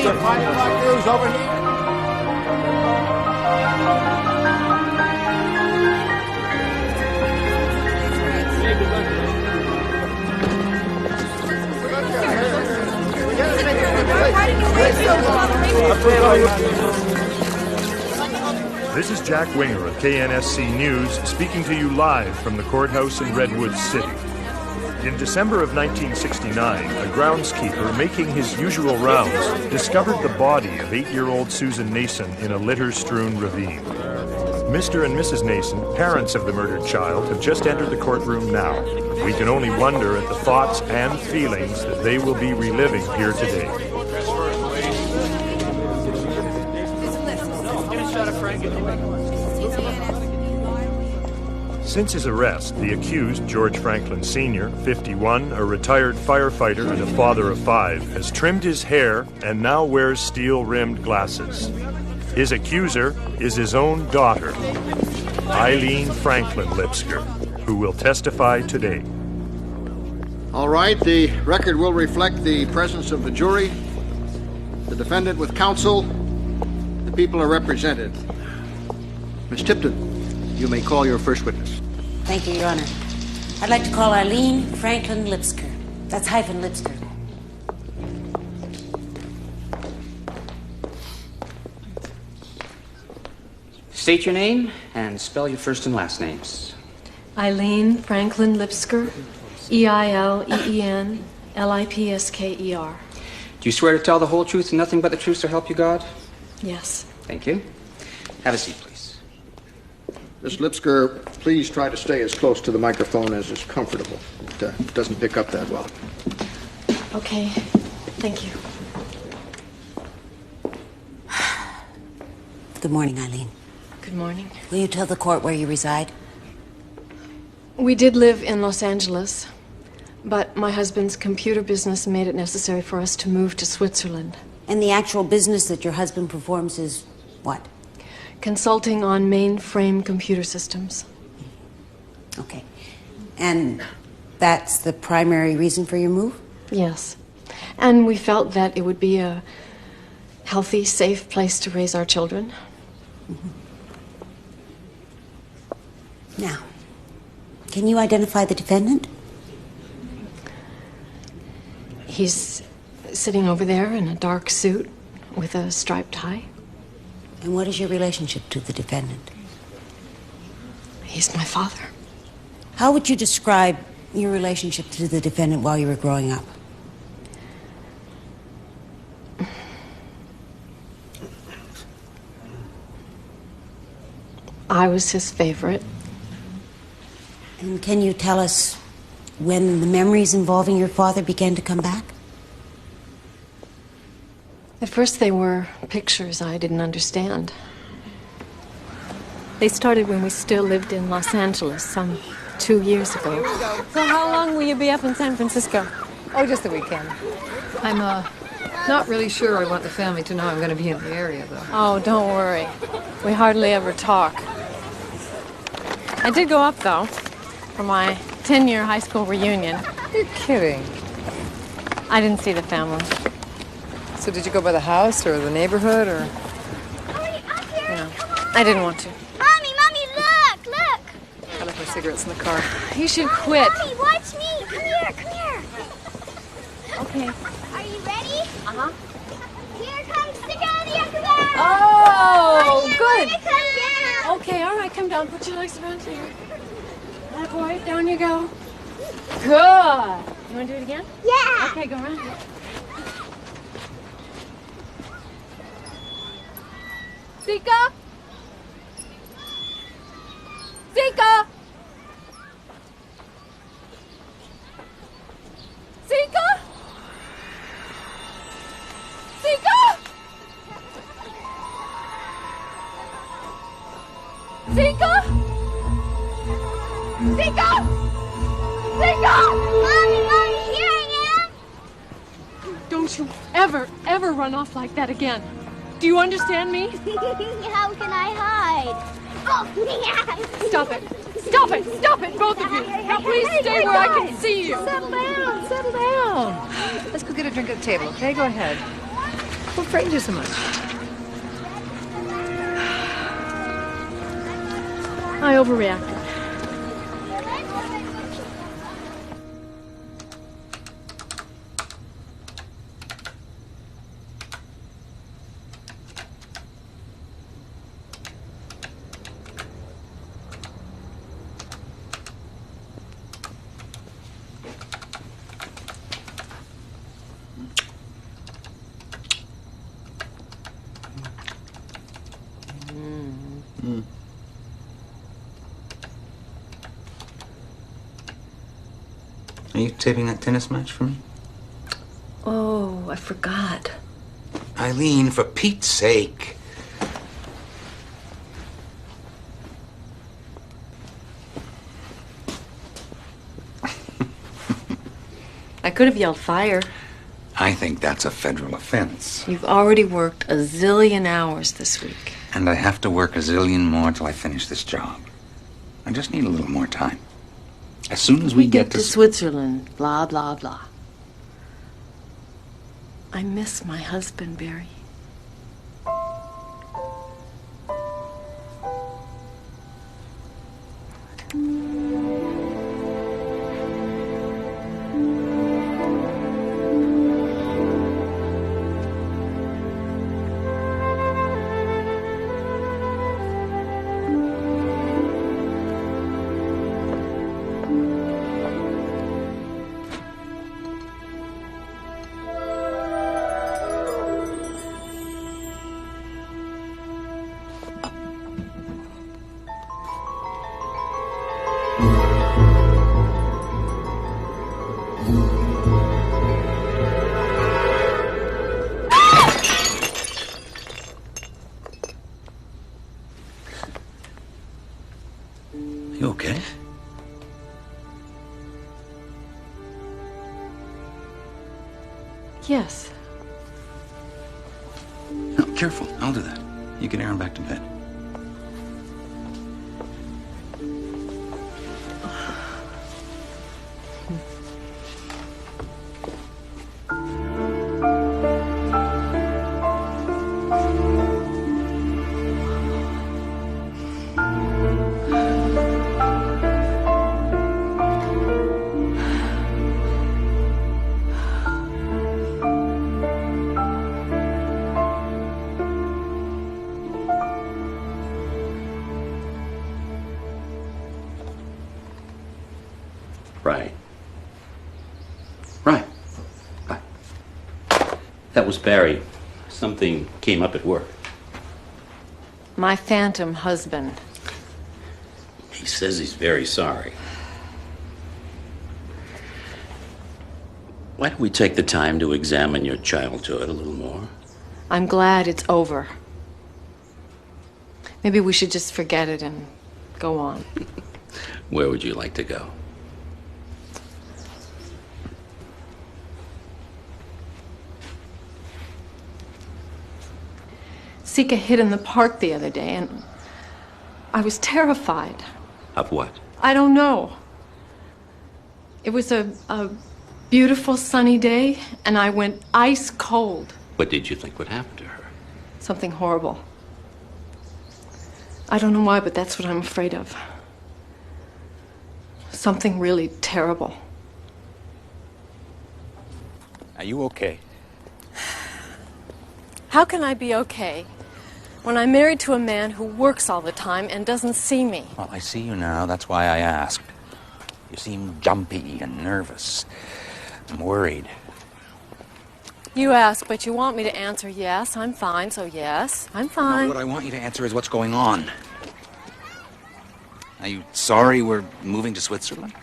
the 5 o'clock news over here. This is Jack Winger of KNSC News speaking to you live from the courthouse in Redwood City. In December of 1969, a groundskeeper making his usual rounds discovered the body of 8-year-old Susan Nason in a litter-strewn ravine. Mr. and Mrs. Nason, parents of the murdered child, have just entered the courtroom now. We can only wonder at the thoughts and feelings that they will be reliving here today. Since his arrest, the accused, George Franklin Sr., 51, a retired firefighter and a father of 5, has trimmed his hair and now wears steel-rimmed glasses. His accuser is his own daughter, Eileen Franklin Lipsker, who will testify today. All right, the record will reflect the presence of the jury, the defendant with counsel. The people are represented. Miss Tipton, you may call your first witness. Thank you, Your Honor. I'd like to call Eileen Franklin Lipsker. That's hyphen Lipsker. State your name and spell your first and last names. Eileen Franklin Lipsker, EILEEN LIPSKER. Do you swear to tell the whole truth and nothing but the truth so help you God? Yes. Thank you. Have a seat, please. Miss Lipsker, please try to stay as close to the microphone as is comfortable. It doesn't pick up that well. Okay. Thank you. Good morning, Eileen. Good morning. Will you tell the court where you reside? We did live in Los Angeles, but my husband's computer business made it necessary for us to move to Switzerland. And the actual business that your husband performs is what? Consulting on mainframe computer systems. Okay. And that's the primary reason for your move? Yes. And we felt that it would be a healthy, safe place to raise our children. Mm-hmm. Now, can you identify the defendant? He's sitting over there in a dark suit with a striped tie. And what is your relationship to the defendant? He's my father. How would you describe your relationship to the defendant while you were growing up? I was his favorite. And can you tell us when the memories involving your father began to come back? At first they were pictures I didn't understand. They started when we still lived in Los Angeles, some 2 years ago. So how long will you be up in San Francisco? Oh, just the weekend. I'm not really sure I want the family to know I'm going to be in the area, though. Oh, don't worry. We hardly ever talk. I did go up, though, for my 10-year high school reunion. You're kidding. I didn't see the family. So did you go by the house or the neighborhood or? No, I didn't want to. Mommy, look! I left my cigarettes in the car. You should quit. Mommy, watch me! Come here! Okay. Are you ready? Uh-huh. Here comes the girl, the acrobat! Oh, good. Come down! Okay, all right, come down. Put your legs around here. That boy, down you go. Good. You want to do it again? Yeah! Okay, go around here. Zika! Zika! Zika! Zika! Zika! Zika! Zika! Mommy, here I am! Don't you ever run off like that again. Do you understand me? How can I hide? Oh, yeah. Stop it, both of you. Now please stay where I can see you. Settle down. Let's go get a drink at the table, okay? Go ahead. What frightened you so much? I overreacted. Are you taping that tennis match for me? Oh, I forgot. Eileen, for Pete's sake. I could have yelled fire. I think that's a federal offense. You've already worked a zillion hours this week. And I have to work a zillion more till I finish this job. I just need a little more time. As soon as we get to Switzerland, blah, blah, blah. I miss my husband, Barry. You okay? Yes. No, careful. I'll do that. You get Aaron back to bed. Right. Right. Right. That was Barry. Something came up at work. My phantom husband. He says he's very sorry. Why don't we take the time to examine your childhood a little more? I'm glad it's over. Maybe we should just forget it and go on. Where would you like to go? Sika hid in the park the other day, and I was terrified. Of what? I don't know. It was a beautiful sunny day, and I went ice cold. What did you think would happen to her? Something horrible. I don't know why, but that's what I'm afraid of. Something really terrible. Are you okay? How can I be okay when I'm married to a man who works all the time and doesn't see me? Well, I see you now. That's why I asked. You seem jumpy and nervous. I'm worried. You ask, but you want me to answer yes, I'm fine, so yes, I'm fine. No, what I want you to answer is what's going on. Are you sorry we're moving to Switzerland?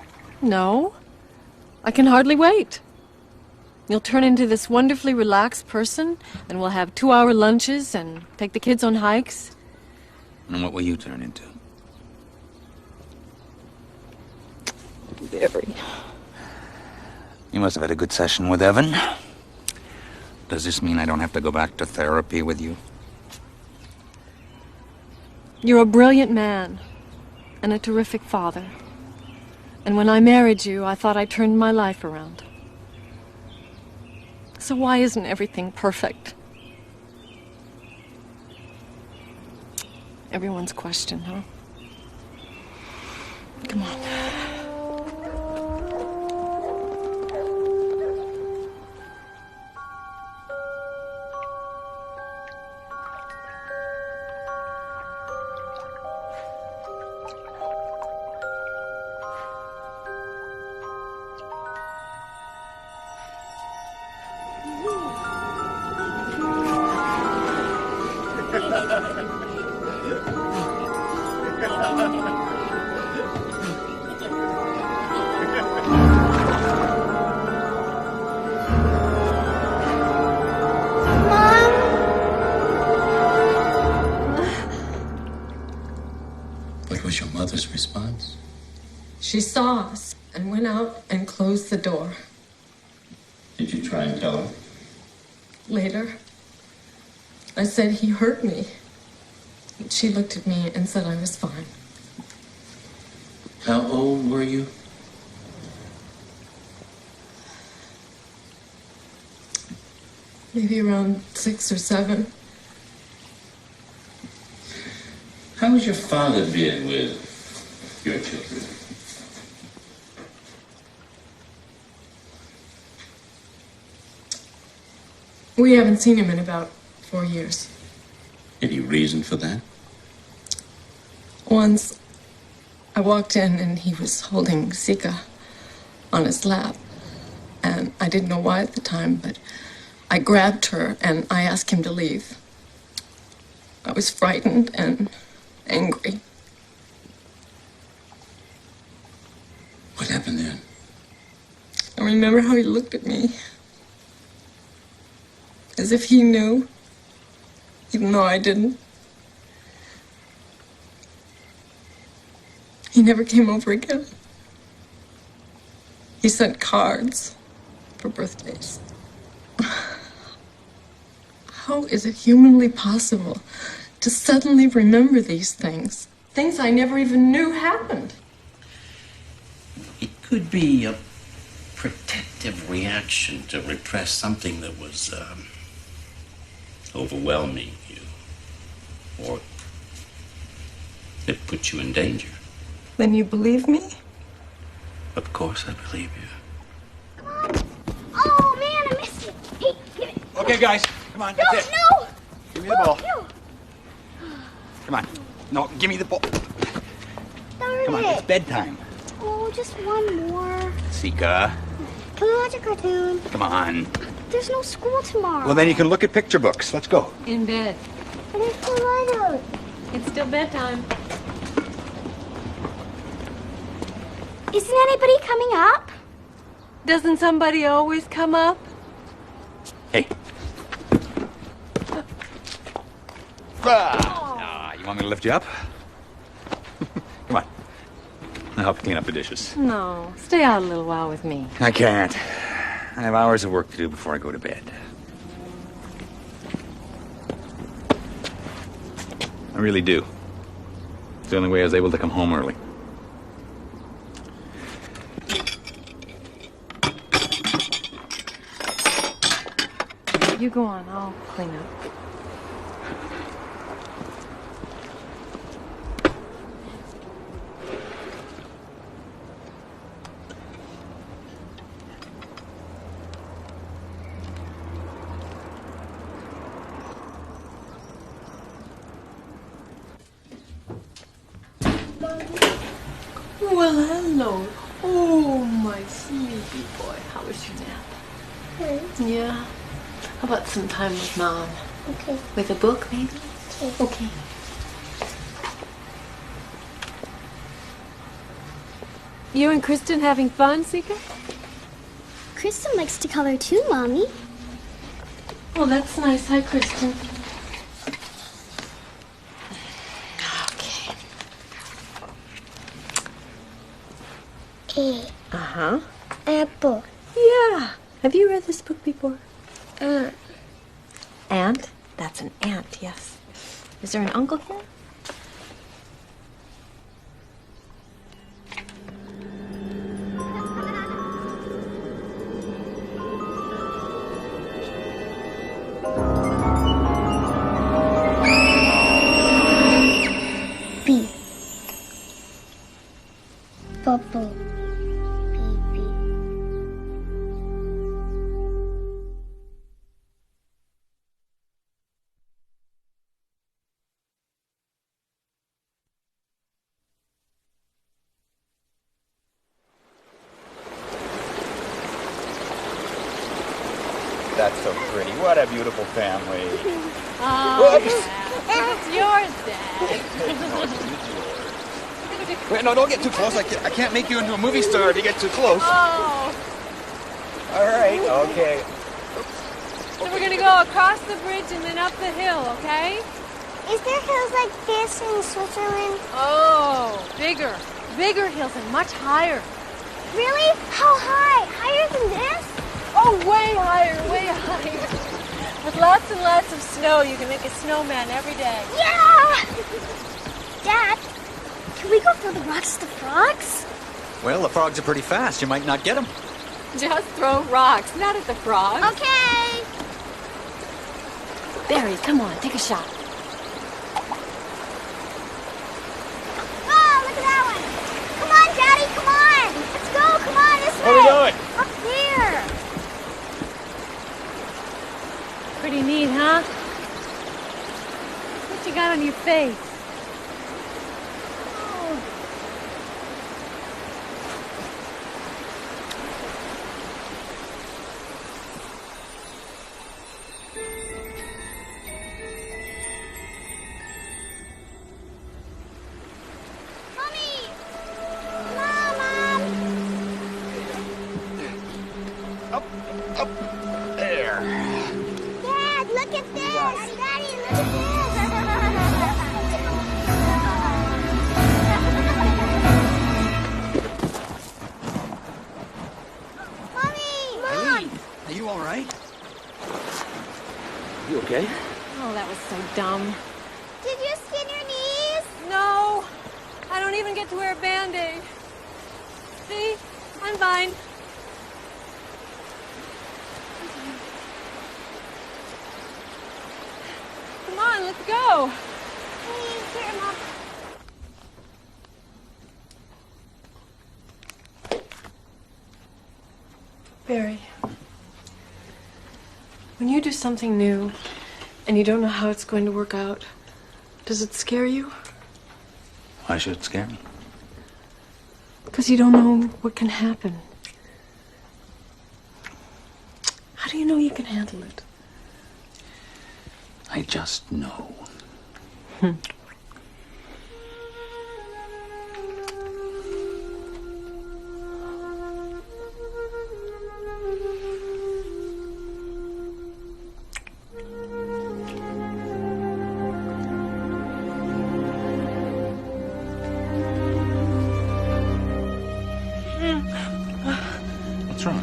No, I can hardly wait. You'll turn into this wonderfully relaxed person, and we'll have 2-hour lunches and take the kids on hikes. And what will you turn into? Very. You must have had a good session with Evan. Does this mean I don't have to go back to therapy with you? You're a brilliant man and a terrific father. And when I married you, I thought I turned my life around. So why isn't everything perfect? everyone's question, huh? Come on. What was your mother's response? She saw us and went out and closed the door. Did you try and tell her? Later, I said he hurt me. She looked at me and said I was fine. How old were you? Maybe around 6 or 7. How has your father been with your children? We haven't seen him in about 4 years. Any reason for that? Once, I walked in and he was holding Sika on his lap. And I didn't know why at the time, but I grabbed her and I asked him to leave. I was frightened and angry. What happened then? I remember how he looked at me. As if he knew, even though I didn't. He never came over again. He sent cards for birthdays. How is it humanly possible to suddenly remember these things? Things I never even knew happened. It could be a protective reaction to repress something that was overwhelming you, or it put you in danger. Then you believe me? Of course I believe you. Oh, man, I missed it. Hey, give it. Okay, guys, come on. No, That's it. no. Give me the ball. No. Come on. No, give me the ball. Darn Come on, it. it's bedtime. Oh, just one more. Sika, Can we watch a cartoon? come on. There's no school tomorrow. Well, then you can look at picture books. Let's go. In bed. But it's the light out. It's still bedtime. Isn't anybody coming up? Doesn't somebody always come up? Hey. You want me to lift you up? Come on. I'll help clean up the dishes. No. Stay out a little while with me. I can't. I have hours of work to do before I go to bed. I really do. It's the only way I was able to come home early. You go on. I'll clean up. Well, hello. Oh, my sleepy boy. How was your nap? Good. Yeah. How about some time with Mom? Okay. With a book, maybe? Okay. You and Kristen having fun, Sika? Kristen likes to color too, Mommy. Well, that's nice. Hi, Kristen. A. Uh-huh. Apple. Yeah. Have you read this book before? Ant. Ant? That's an ant, yes. Is there an uncle here? That's so pretty. What a beautiful family. Oh, it's yours, Dad. Wait, no, don't get too close. I can't make you into a movie star if you get too close. Oh. All right, okay. So we're gonna go across the bridge and then up the hill, okay? Is there hills like this in Switzerland? Oh, bigger hills and much higher. Really? How high? Higher than this? Oh, way higher. With lots and lots of snow, you can make a snowman every day. Yeah! Dad, can we go throw the rocks at the frogs? Well, the frogs are pretty fast. You might not get them. Just throw rocks, not at the frogs. Okay. Barry, come on, take a shot. Oh, look at that one. Come on, Daddy, come on. Let's go, come on, this way. Where are we going? Up there. Pretty neat, huh? What you got on your face? You okay? Oh, that was so dumb. Did you skin your knees? No, I don't even get to wear a Band-Aid. See, I'm fine. Come on, let's go. Please, here, Mom. Barry, when you do something new and you don't know how it's going to work out, does it scare you? Why should it scare me? Because you don't know what can happen. How do you know you can handle it? I just know. What's wrong?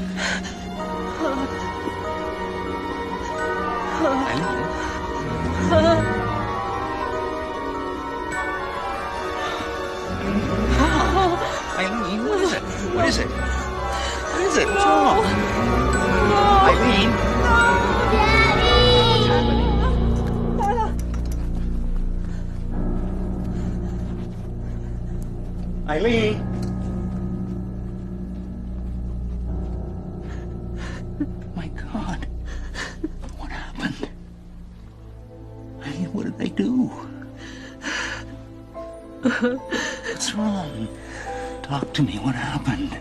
Eileen, what is it? What is it? What is it? What's wrong? Eileen? Eileen? My God. What happened? Eileen, what did they do? What's wrong? Talk to me. What happened?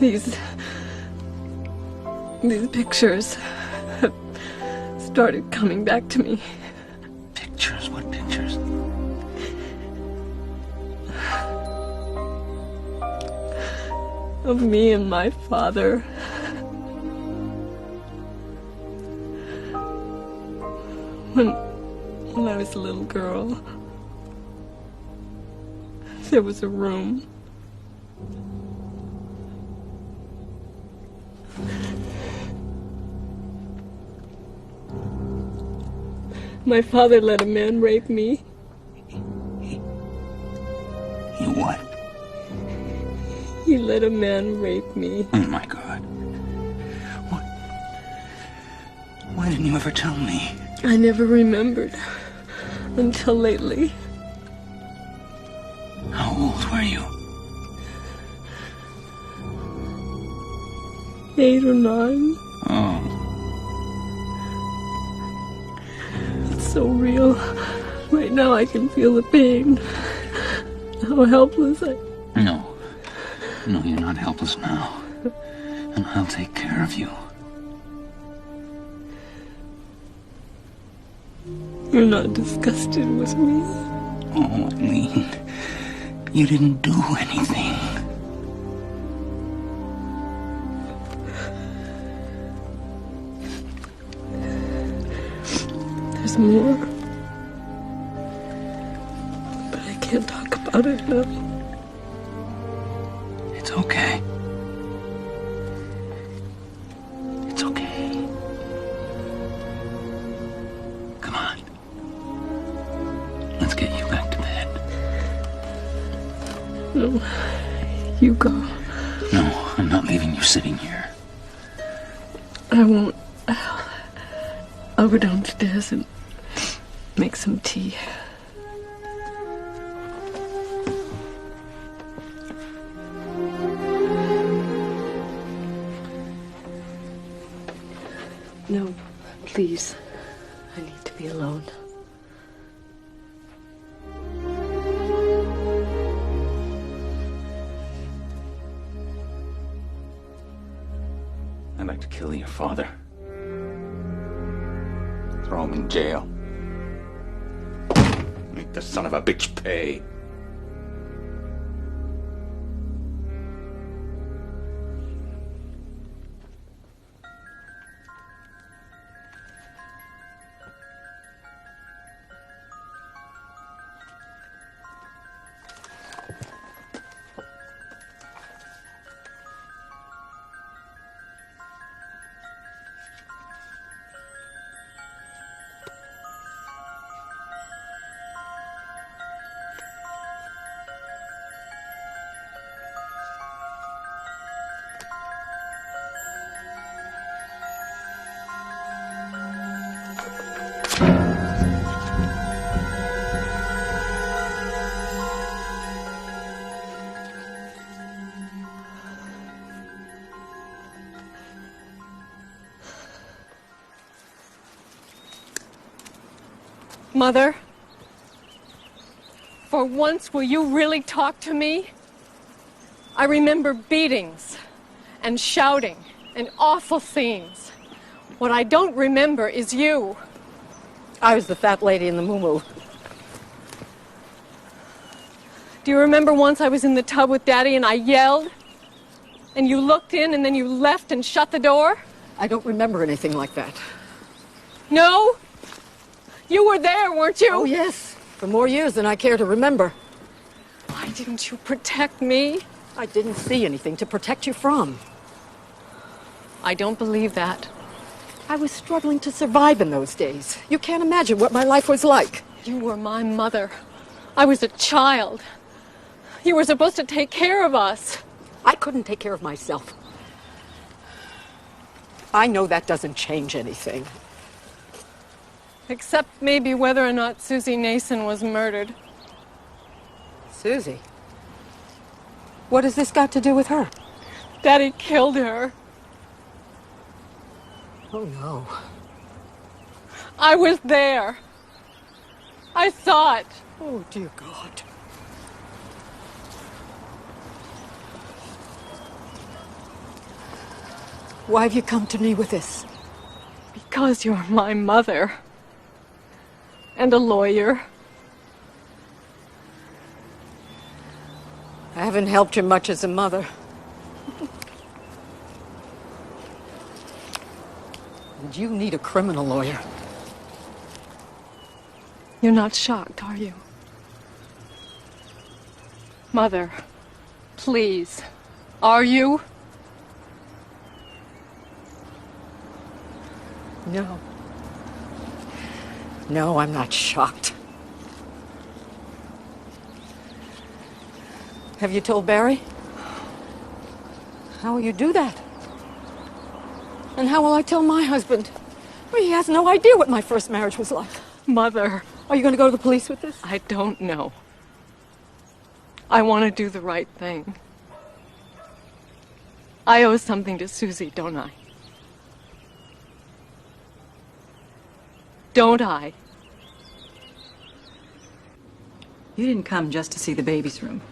These pictures have started coming back to me. Pictures? What pictures? Of me and my father. When I was a little girl, there was a room. My father let a man rape me. You what? He let a man rape me. Oh, my God. What? Why didn't you ever tell me? I never remembered until lately. How old were you? 8 or 9. Oh. It's so real. Right now I can feel the pain. How helpless I... No. No, you're not helpless now. And I'll take care of you. You're not disgusted with me? Oh, Eileen, you didn't do anything. There's more. But I can't talk about it now. It's okay. It's okay. Come on. Let's get you back to bed. No, you go. No, I'm not leaving you sitting here. I won't. I'll go downstairs and make some tea. No, please. I need to be alone. I'd like to kill your father. Throw him in jail. Make the son of a bitch pay. Mother, for once, will you really talk to me? I remember beatings and shouting and awful scenes. What I don't remember is you. I was the fat lady in the moo-moo. Do you remember once I was in the tub with Daddy and I yelled? And you looked in and then you left and shut the door? I don't remember anything like that. No? You were there, weren't you? Oh, yes. For more years than I care to remember. Why didn't you protect me? I didn't see anything to protect you from. I don't believe that. I was struggling to survive in those days. You can't imagine what my life was like. You were my mother. I was a child. You were supposed to take care of us. I couldn't take care of myself. I know that doesn't change anything. Except maybe whether or not Susie Nason was murdered. Susie? What has this got to do with her? Daddy killed her. Oh, no. I was there. I saw it. Oh, dear God. Why have you come to me with this? Because you're my mother. And a lawyer. I haven't helped you much as a mother. And you need a criminal lawyer. You're not shocked, are you? Mother, please. Are you? No. No, I'm not shocked. Have you told Barry? How will you do that? And how will I tell my husband? Well, he has no idea what my first marriage was like. Mother. Are you going to go to the police with this? I don't know. I want to do the right thing. I owe something to Susie, don't I? Don't I? You didn't come just to see the baby's room.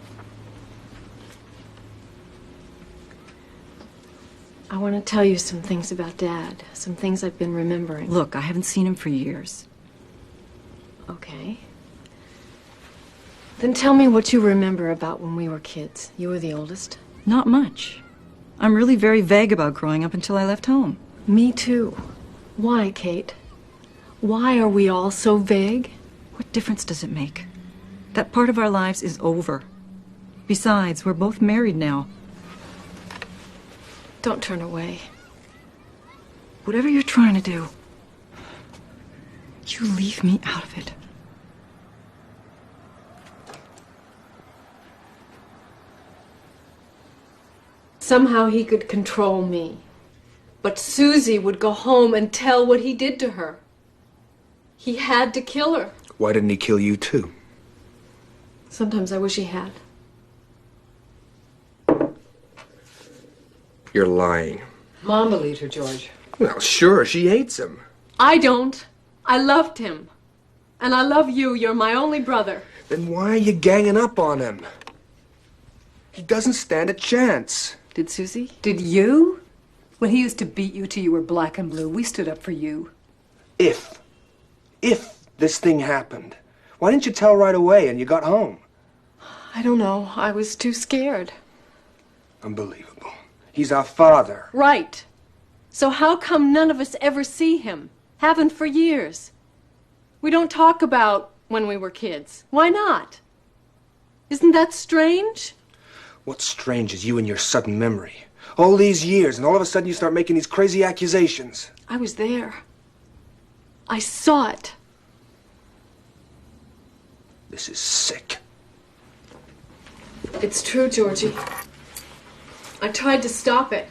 I want to tell you some things about Dad. Some things I've been remembering. Look, I haven't seen him for years. Okay. Then tell me what you remember about when we were kids. You were the oldest. Not much. I'm really very vague about growing up until I left home. Me too. Why, Kate? Why are we all so vague? What difference does it make? That part of our lives is over. Besides, we're both married now. Don't turn away. Whatever you're trying to do, you leave me out of it. Somehow he could control me. But Susie would go home and tell what he did to her. He had to kill her. Why didn't he kill you too? Sometimes I wish he had. You're lying. Mom believed her, George. Well, sure, she hates him. I don't. I loved him. And I love you. You're my only brother. Then why are you ganging up on him? He doesn't stand a chance. Did Susie? Did you? When he used to beat you till you were black and blue, we stood up for you. If this thing happened, why didn't you tell right away and you got home? I don't know. I was too scared. Unbelievable. He's our father. Right. So how come none of us ever see him? Haven't for years. We don't talk about when we were kids. Why not? Isn't that strange? What's strange is you and your sudden memory. All these years, and all of a sudden you start making these crazy accusations. I was there. I saw it. This is sick. It's true, Georgie. I tried to stop it.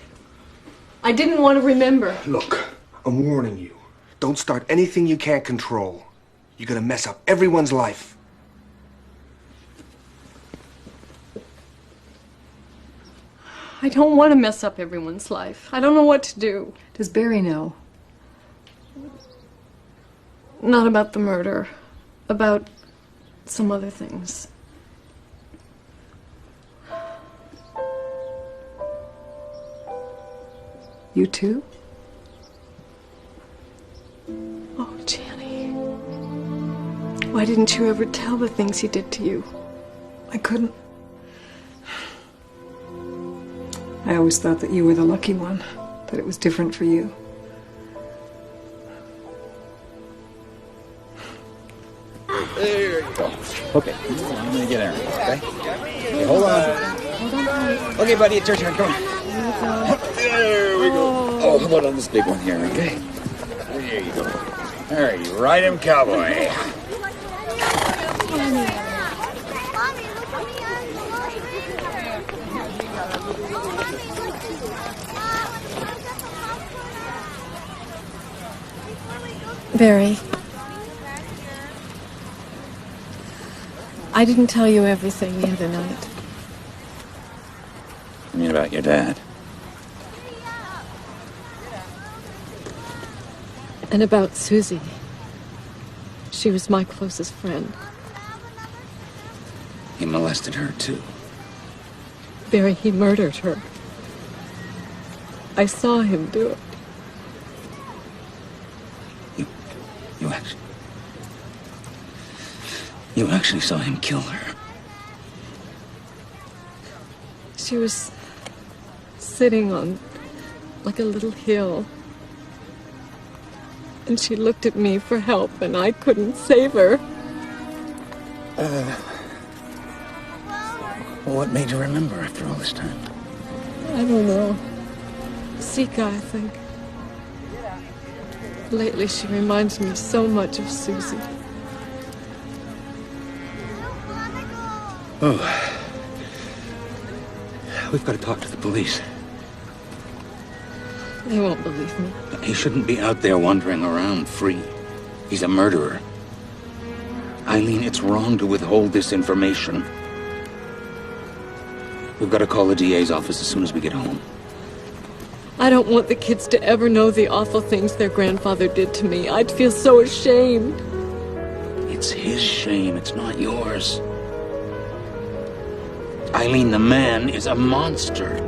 I didn't want to remember. Look, I'm warning you. Don't start anything you can't control. You're gonna mess up everyone's life. I don't want to mess up everyone's life. I don't know what to do. Does Barry know? Not about the murder. About some other things. You too? Oh, Jenny. Why didn't you ever tell the things he did to you? I couldn't. I always thought that you were the lucky one, that it was different for you. There you go. Okay, I'm gonna get Aaron, okay? Okay, hold on. Okay, buddy, it's your turn. Come on. There we go. Oh, how about on this big one here, okay? There you go. All right, you ride him, cowboy. Barry. I didn't tell you everything the other night. You mean about your dad? And about Susie. She was my closest friend. He molested her, too. Barry, he murdered her. I saw him do it. You actually saw him kill her. She was sitting on like a little hill. And she looked at me for help, and I couldn't save her. What made you remember after all this time? I don't know. Sika, I think. Lately, she reminds me so much of Susie. Oh. We've got to talk to the police. They won't believe me. He shouldn't be out there wandering around free. He's a murderer. Eileen, it's wrong to withhold this information. We've got to call the DA's office as soon as we get home. I don't want the kids to ever know the awful things their grandfather did to me. I'd feel so ashamed. It's his shame, it's not yours. Eileen, the man is a monster.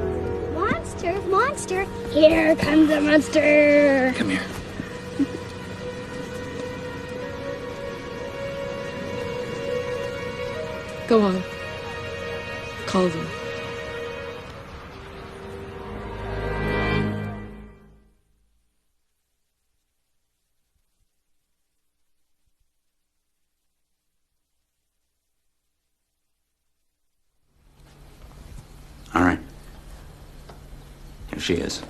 Monster, monster. Here comes the monster. Come here. Go on. Call them. All right. Here she is.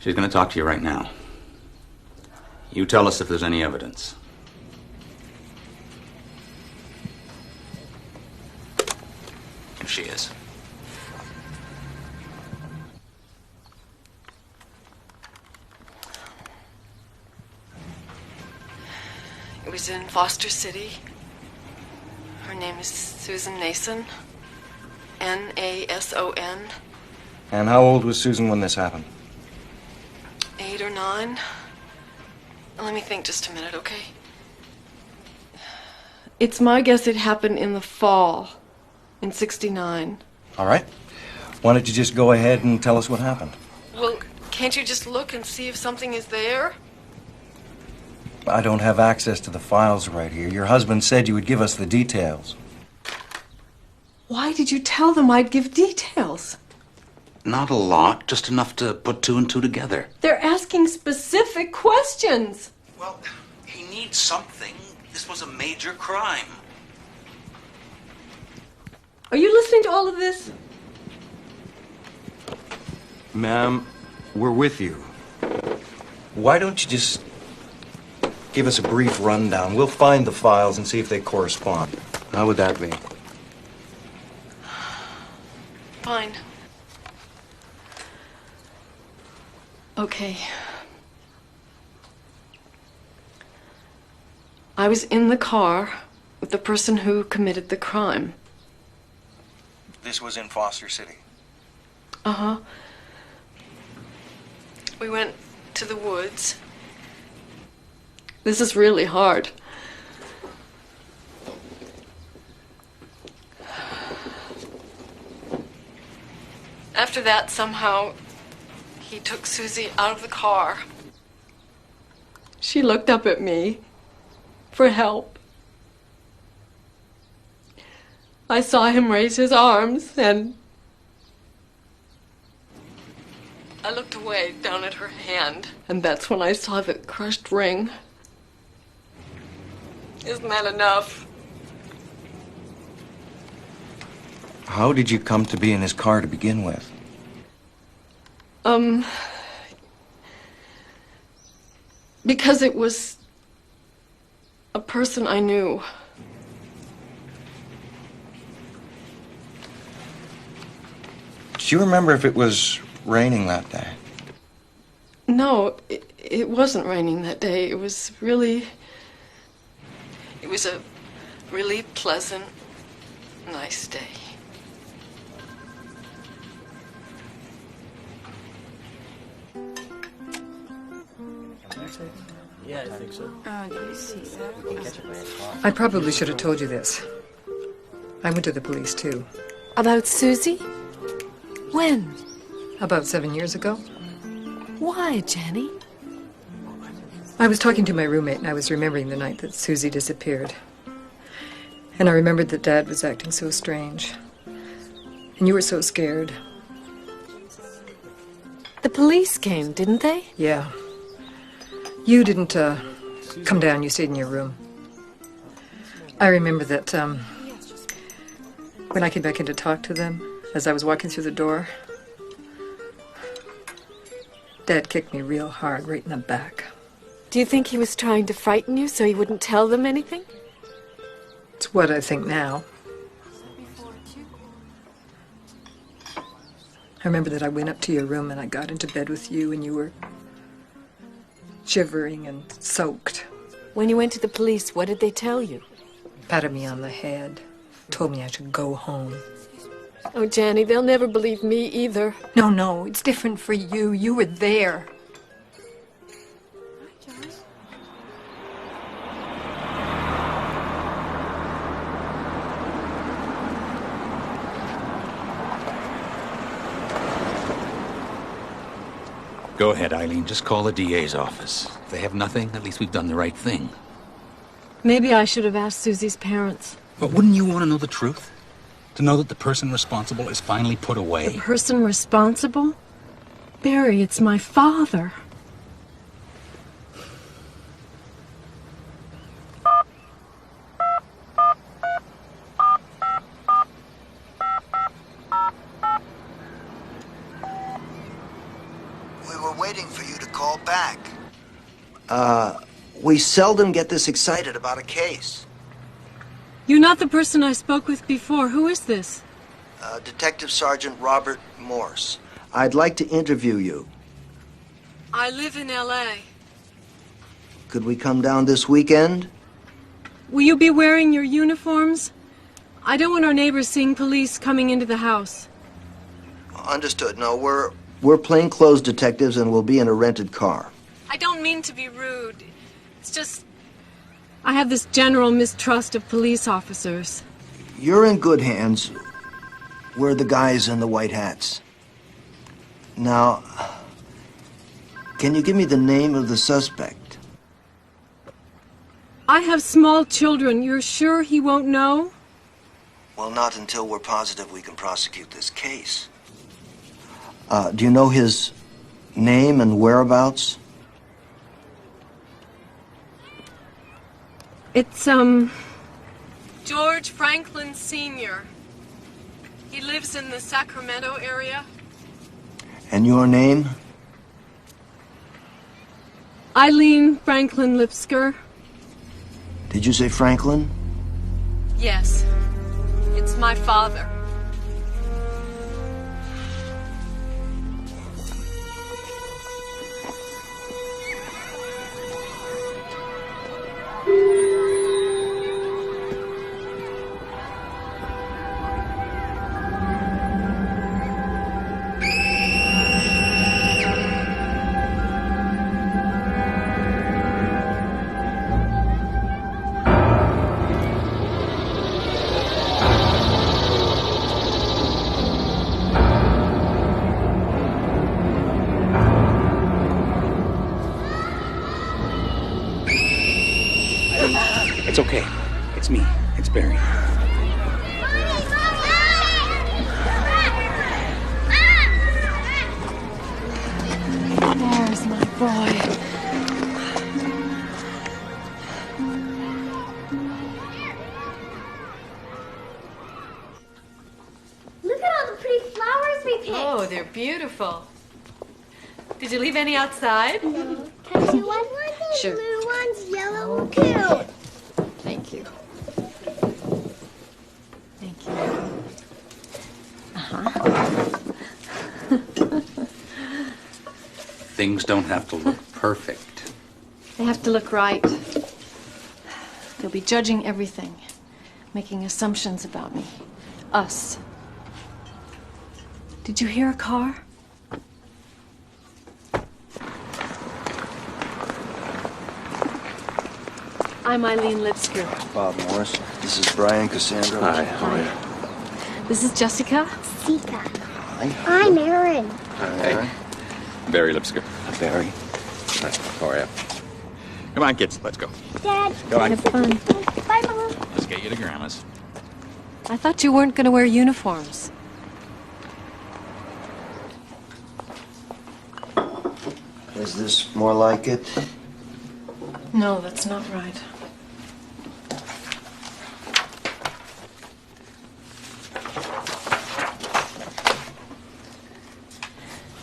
She's going to talk to you right now. You tell us if there's any evidence. Here she is. It was in Foster City. Her name is Susan Nason. Nason. And how old was Susan when this happened? 8 or 9. Let me think just a minute, okay? It's my guess it happened in the fall, in '69. All right. Why don't you just go ahead and tell us what happened? Well, can't you just look and see if something is there? I don't have access to the files right here. Your husband said you would give us the details. Why did you tell them I'd give details? Not a lot, just enough to put 2 and 2 together. They're asking specific questions. Well, he needs something. This was a major crime. Are you listening to all of this? Ma'am, we're with you. Why don't you just give us a brief rundown? We'll find the files and see if they correspond. How would that be? Fine. Okay. I was in the car with the person who committed the crime. This was in Foster City. Uh-huh. We went to the woods. This is really hard. After that, somehow, he took Susie out of the car. She looked up at me for help. I saw him raise his arms, and I looked away down at her hand, and that's when I saw the crushed ring. Isn't that enough? How did you come to be in his car to begin with? Because it was a person I knew. Do you remember if it was raining that day? No, it wasn't raining that day. It was a really pleasant, nice day. Yeah, I think so. Oh, do you see that? I probably should have told you this. I went to the police, too. About Susie? When? About 7 years ago. Why, Jenny? I was talking to my roommate, and I was remembering the night that Susie disappeared. And I remembered that Dad was acting so strange. And you were so scared. The police came, didn't they? Yeah. You didn't, come down. You stayed in your room. I remember that, when I came back in to talk to them, as I was walking through the door, Dad kicked me real hard right in the back. Do you think he was trying to frighten you so he wouldn't tell them anything? It's what I think now. I remember that I went up to your room and I got into bed with you and you were shivering and soaked. When you went to the police, what did they tell you? Patted me on the head, told me I should go home. Oh, Janny, they'll never believe me either. No, it's different for you. You were there. Go ahead, Eileen. Just call the DA's office. If they have nothing, at least we've done the right thing. Maybe I should have asked Susie's parents. But wouldn't you want to know the truth? To know that the person responsible is finally put away? The person responsible? Barry, it's my father. We were waiting for you to call back. We seldom get this excited about a case. You're not the person I spoke with before. Who is this? Detective Sergeant Robert Morse. I'd like to interview you. I live in L.A. Could we come down this weekend? Will you be wearing your uniforms? I don't want our neighbors seeing police coming into the house. Understood. No, we're plainclothes detectives and we'll be in a rented car. I don't mean to be rude. It's just... I have this general mistrust of police officers. You're in good hands. We're the guys in the white hats. Now, can you give me the name of the suspect? I have small children. You're sure he won't know? Well, not until we're positive we can prosecute this case. Do you know his name and whereabouts? It's, George Franklin Sr. He lives in the Sacramento area. And your name? Eileen Franklin Lipsker. Did you say Franklin? Yes. It's my father. It's okay. It's me. It's Barry. There's my boy. Look at all the pretty flowers we picked. Oh, they're beautiful. Did you leave any outside? No. Can I do one? Sure. Blue ones, yellow, cute. Thank you. Thank you. Things don't have to look perfect. They have to look right. They'll be judging everything, making assumptions about me. Us. Did you hear a car? I'm Eileen Lipsker. Bob Morris. This is Brian Cassandra. Hi, how are you? This is Jessica. Sika. Hi. I'm Erin. Hey. Barry Lipsker. Barry. Hi, how are you? Come on, kids, let's go. Dad. Come on. Have fun. Bye, Mom. Let's get you to Grandma's. I thought you weren't going to wear uniforms. Is this more like it? No, that's not right.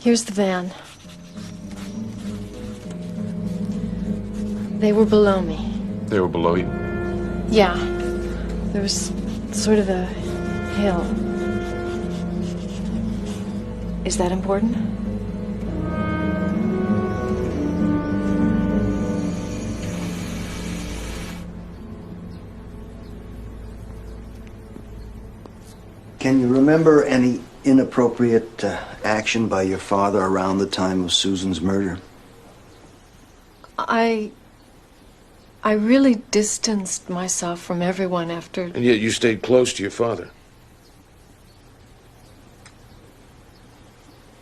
Here's the van. They were below me. They were below you? Yeah. There was sort of a hill. Is that important? Can you remember any inappropriate action by your father around the time of Susan's murder? I really distanced myself from everyone after... And yet you stayed close to your father.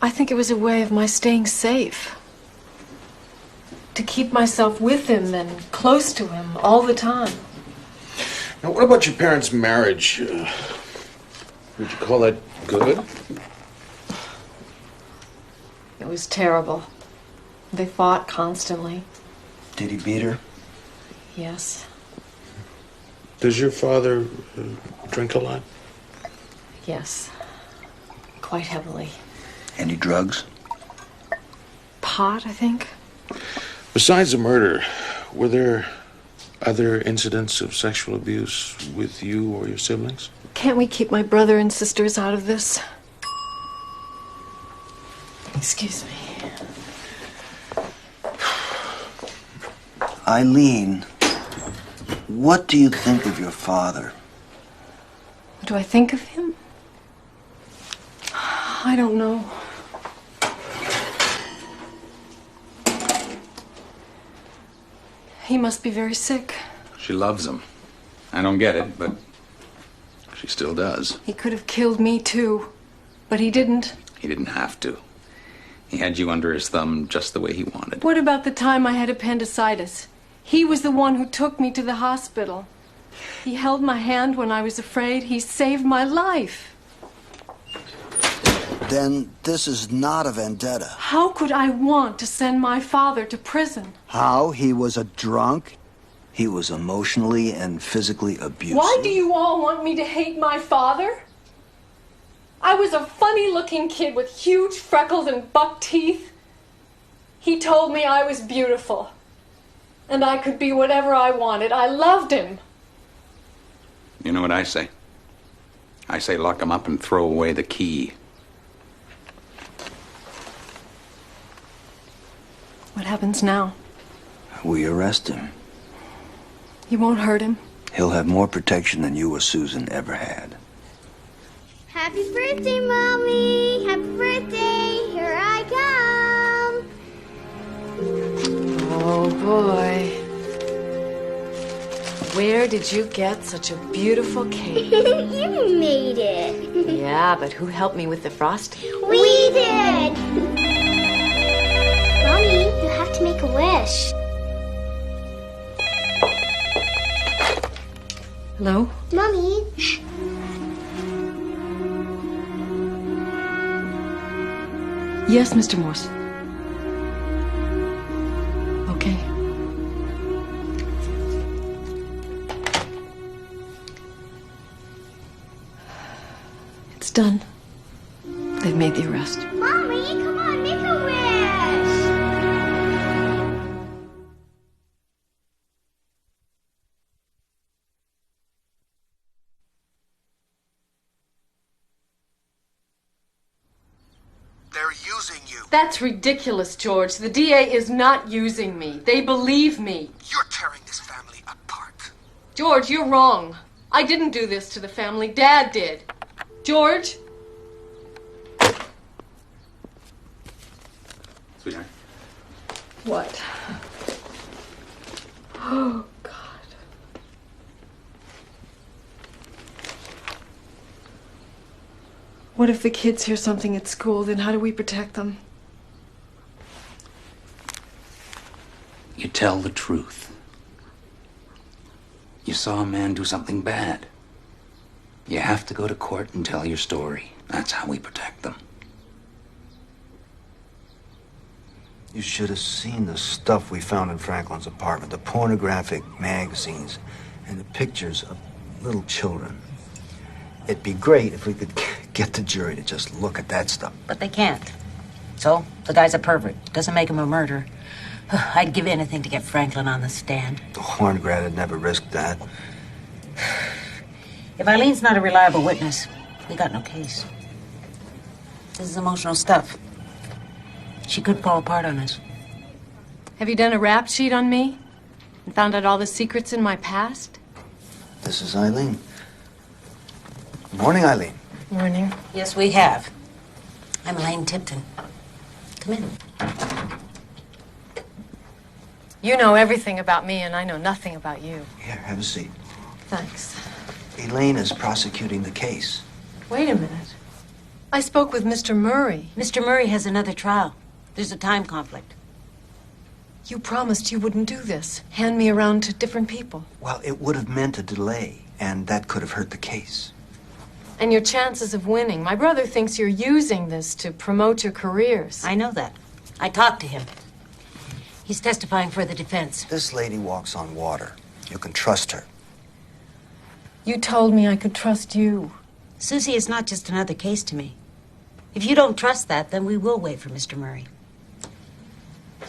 I think it was a way of my staying safe. To keep myself with him and close to him all the time. Now, what about your parents' marriage? Would you call that good? It was terrible. They fought constantly. Did he beat her? Yes. Does your father drink a lot? Yes. Quite heavily. Any drugs? Pot, I think. Besides the murder, were there other incidents of sexual abuse with you or your siblings? Can't we keep my brother and sisters out of this? Excuse me. Eileen, what do you think of your father? What do I think of him? I don't know. He must be very sick. She loves him. I don't get it, but she still does. He could have killed me too, but he didn't. He didn't have to. He had you under his thumb just the way he wanted. What about the time I had appendicitis? He was the one who took me to the hospital. He held my hand when I was afraid. He saved my life. Then this is not a vendetta. How could I want to send my father to prison? How? He was a drunk? He was emotionally and physically abusive? Why do you all want me to hate my father? I was a funny-looking kid with huge freckles and buck teeth. He told me I was beautiful. And I could be whatever I wanted. I loved him. You know what I say? I say lock him up and throw away the key. What happens now? We arrest him. You won't hurt him? He'll have more protection than you or Susan ever had. Happy birthday, Mommy! Happy birthday! Here I come! Oh, boy. Where did you get such a beautiful cake? You made it. Yeah, but who helped me with the frosting? We did! Mommy, you have to make a wish. Hello? Mommy. Yes, Mr. Morse. Okay. It's done. They've made the arrest. Mommy, come on, make a wish! They're using you. That's ridiculous, George. The DA is not using me. They believe me. You're tearing this family apart. George, you're wrong. I didn't do this to the family. Dad did. George? Sweetheart. What? Oh, God. What if the kids hear something at school? Then how do we protect them? You tell the truth. You saw a man do something bad. You have to go to court and tell your story. That's how we protect them. You should have seen the stuff we found in Franklin's apartment, the pornographic magazines and the pictures of little children. It'd be great if we could get the jury to just look at that stuff. But they can't. So, the guy's a pervert. Doesn't make him a murderer. I'd give anything to get Franklin on the stand. The Horngrat had never risked that. If Eileen's not a reliable witness, we got no case. This is emotional stuff. She could fall apart on us. Have you done a rap sheet on me? And found out all the secrets in my past? This is Eileen. Morning, Eileen. Morning. Yes, we have. I'm Elaine Tipton. Come in. You know everything about me, and I know nothing about you. Here, have a seat. Thanks. Elaine is prosecuting the case. Wait a minute. I spoke with Mr. Murray. Mr. Murray has another trial. There's a time conflict. You promised you wouldn't do this. Hand me around to different people. Well, it would have meant a delay, and that could have hurt the case. And your chances of winning. My brother thinks you're using this to promote your careers. I know that. I talked to him. He's testifying for the defense. This lady walks on water. You can trust her. You told me I could trust you. Susie is not just another case to me. If you don't trust that, then we will wait for Mr. Murray.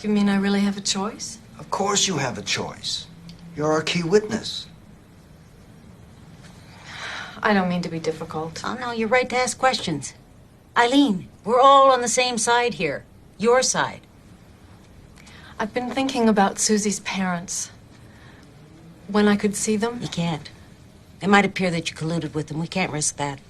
You mean I really have a choice? Of course you have a choice. You're our key witness. I don't mean to be difficult. Oh, no, you're right to ask questions. Eileen, we're all on the same side here. Your side. I've been thinking about Susie's parents. When I could see them? You can't. It might appear that you colluded with them. We can't risk that.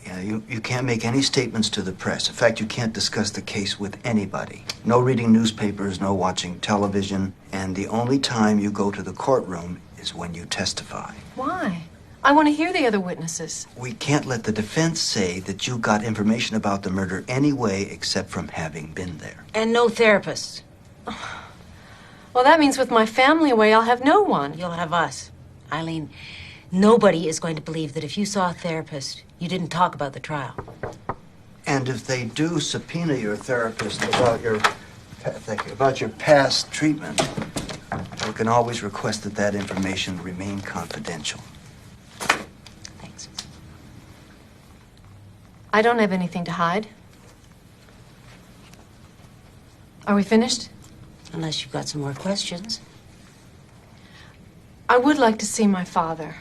Yeah, you can't make any statements to the press. In fact, you can't discuss the case with anybody. No reading newspapers, no watching television, and the only time you go to the courtroom is when you testify. Why? I want to hear the other witnesses. We can't let the defense say that you got information about the murder anyway except from having been there. And no therapist. Well, that means with my family away, I'll have no one. You'll have us. Eileen, nobody is going to believe that if you saw a therapist, you didn't talk about the trial. And if they do subpoena your therapist about your past treatment, you can always request that information remain confidential. Thanks. I don't have anything to hide. Are we finished? Unless you've got some more questions. I would like to see my father.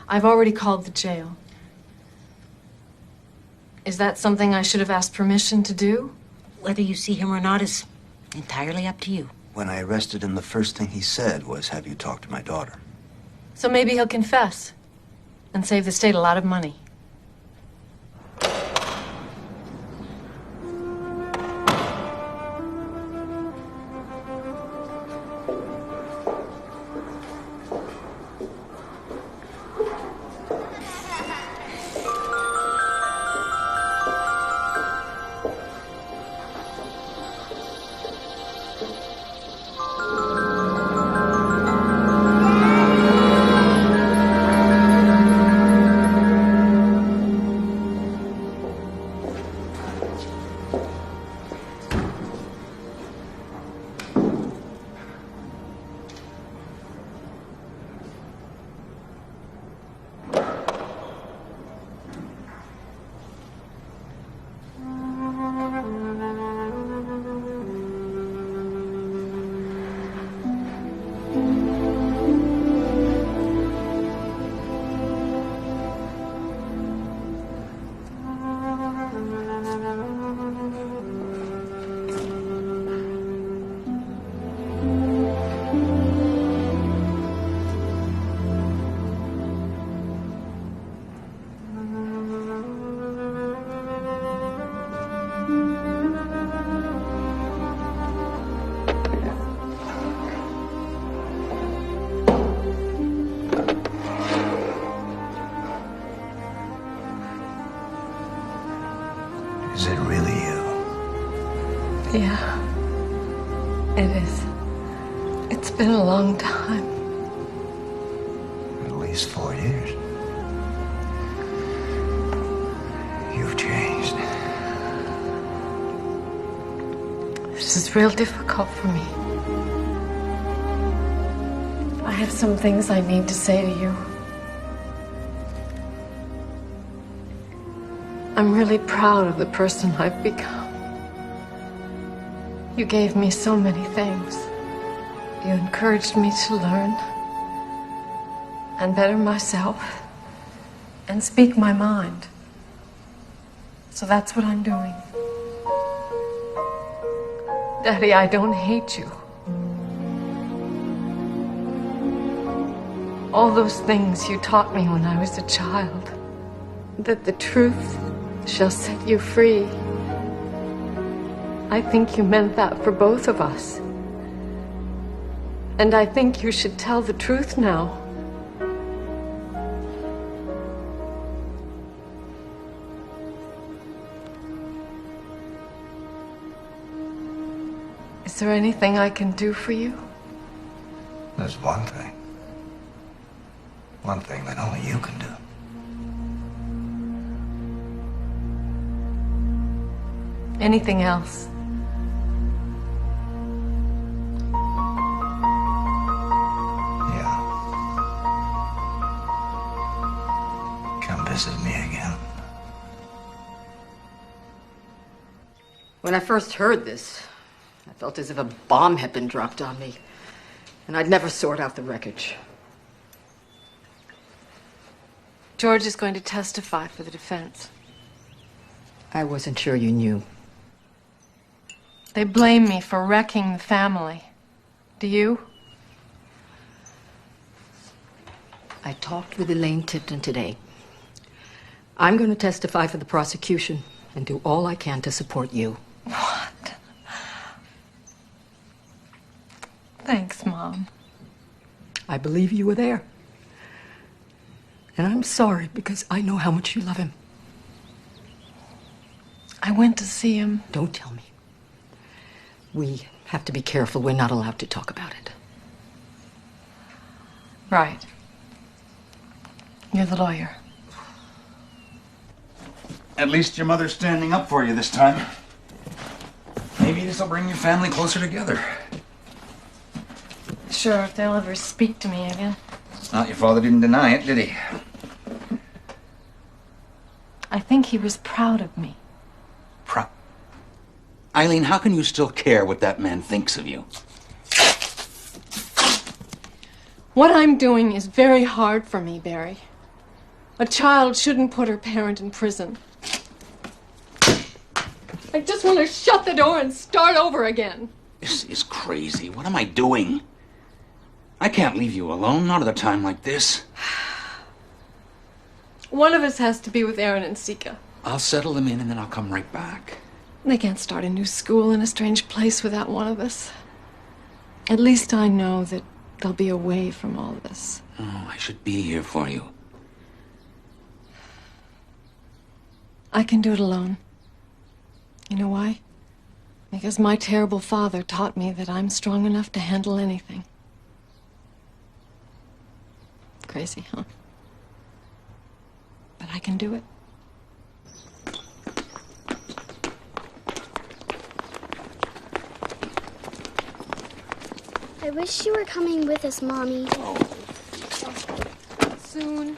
I've already called the jail. Is that something I should have asked permission to do? Whether you see him or not is entirely up to you. When I arrested him, the first thing he said was, "Have you talked to my daughter?" So maybe he'll confess and save the state a lot of money. Is it really you? Yeah, it is. It's been a long time. At least 4 years. You've changed. This is real difficult for me. I have some things I need to say to you. I'm really proud of the person I've become. You gave me so many things. You encouraged me to learn and better myself and speak my mind. So that's what I'm doing. Daddy, I don't hate you. All those things you taught me when I was a child, that the truth shall set you free. I think you meant that for both of us. And I think you should tell the truth now. Is there anything I can do for you? There's one thing. One thing that only you can do. Anything else? Yeah. Come visit me again. When I first heard this, I felt as if a bomb had been dropped on me, and I'd never sort out the wreckage. George is going to testify for the defense. I wasn't sure you knew. They blame me for wrecking the family. Do you? I talked with Elaine Tipton today. I'm going to testify for the prosecution and do all I can to support you. What? Thanks, Mom. I believe you were there. And I'm sorry because I know how much you love him. I went to see him. Don't tell me. We have to be careful. We're not allowed to talk about it. Right. You're the lawyer. At least your mother's standing up for you this time. Maybe this will bring your family closer together. Sure, if they'll ever speak to me again. Your father didn't deny it, did he? I think he was proud of me. Eileen, how can you still care what that man thinks of you? What I'm doing is very hard for me, Barry. A child shouldn't put her parent in prison. I just want to shut the door and start over again. This is crazy. What am I doing? I can't leave you alone, not at a time like this. One of us has to be with Aaron and Sika. I'll settle them in and then I'll come right back. They can't start a new school in a strange place without one of us. At least I know that they'll be away from all this. Oh, I should be here for you. I can do it alone. You know why? Because my terrible father taught me that I'm strong enough to handle anything. Crazy, huh? But I can do it. I wish you were coming with us, Mommy. Soon.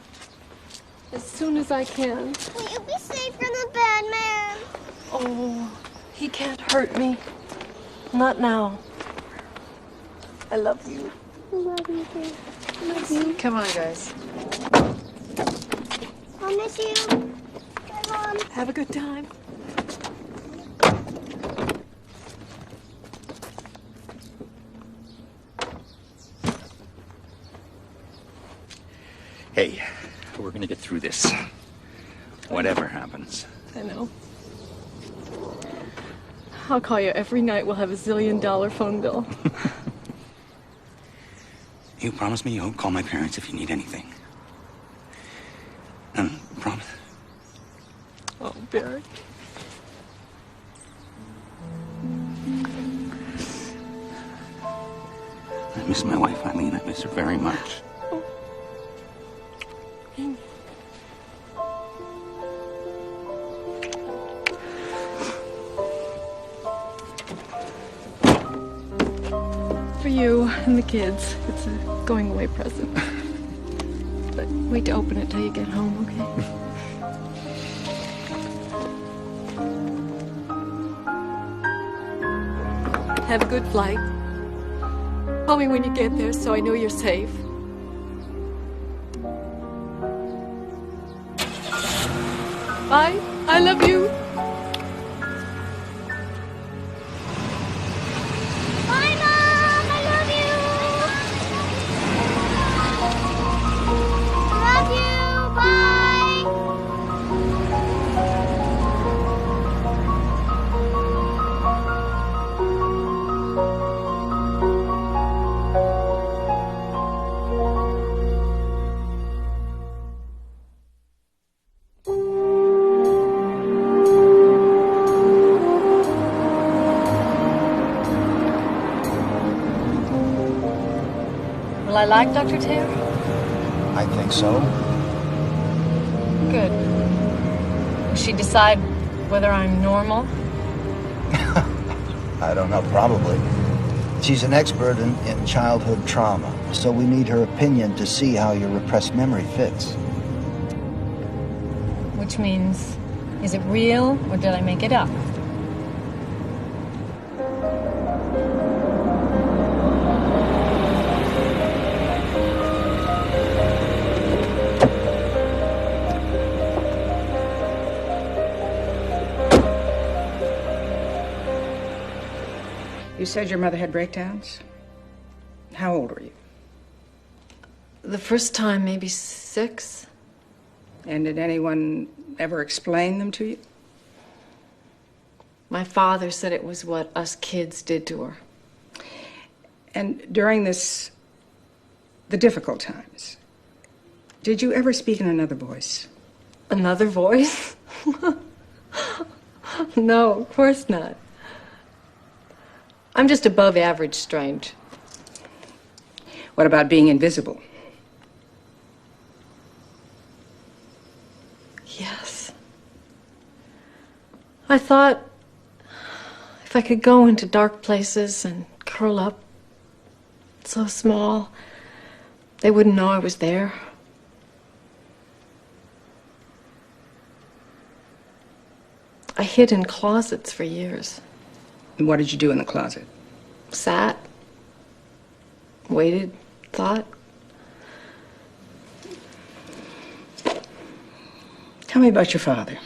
As soon as I can. Will you be safe from the bad man? Oh, he can't hurt me. Not now. I love you. I love you too. I love you. Come on, guys. I'll miss you. Bye, Mom. Have a good time. Hey, we're gonna get through this. Whatever happens. I know. I'll call you every night. We'll have $1 zillion phone bill. You promise me you won't call my parents if you need anything. Promise? Oh, Barry. I miss my wife, Eileen. I miss her very much. For you and the kids, it's a going away present. But wait to open it till you get home, okay? Have a good flight. Call me when you get there so I know you're safe. Bye. I love you. Bye, Mom. I love you. Love you. Bye. Will I like Dr. Taylor? I think so. Good. Will she decide whether I'm normal? I don't know, probably. She's an expert in childhood trauma, so we need her opinion to see how your repressed memory fits. Which means, is it real or did I make it up? You said your mother had breakdowns? How old were you? The first time, maybe 6. And did anyone ever explain them to you? My father said it was what us kids did to her. And during the difficult times, did you ever speak in another voice? Another voice? No, of course not. I'm just above average strange. What about being invisible? Yes. I thought if I could go into dark places and curl up so small, they wouldn't know I was there. I hid in closets for years. And what did you do in the closet? Sat, waited, thought. Tell me about your father.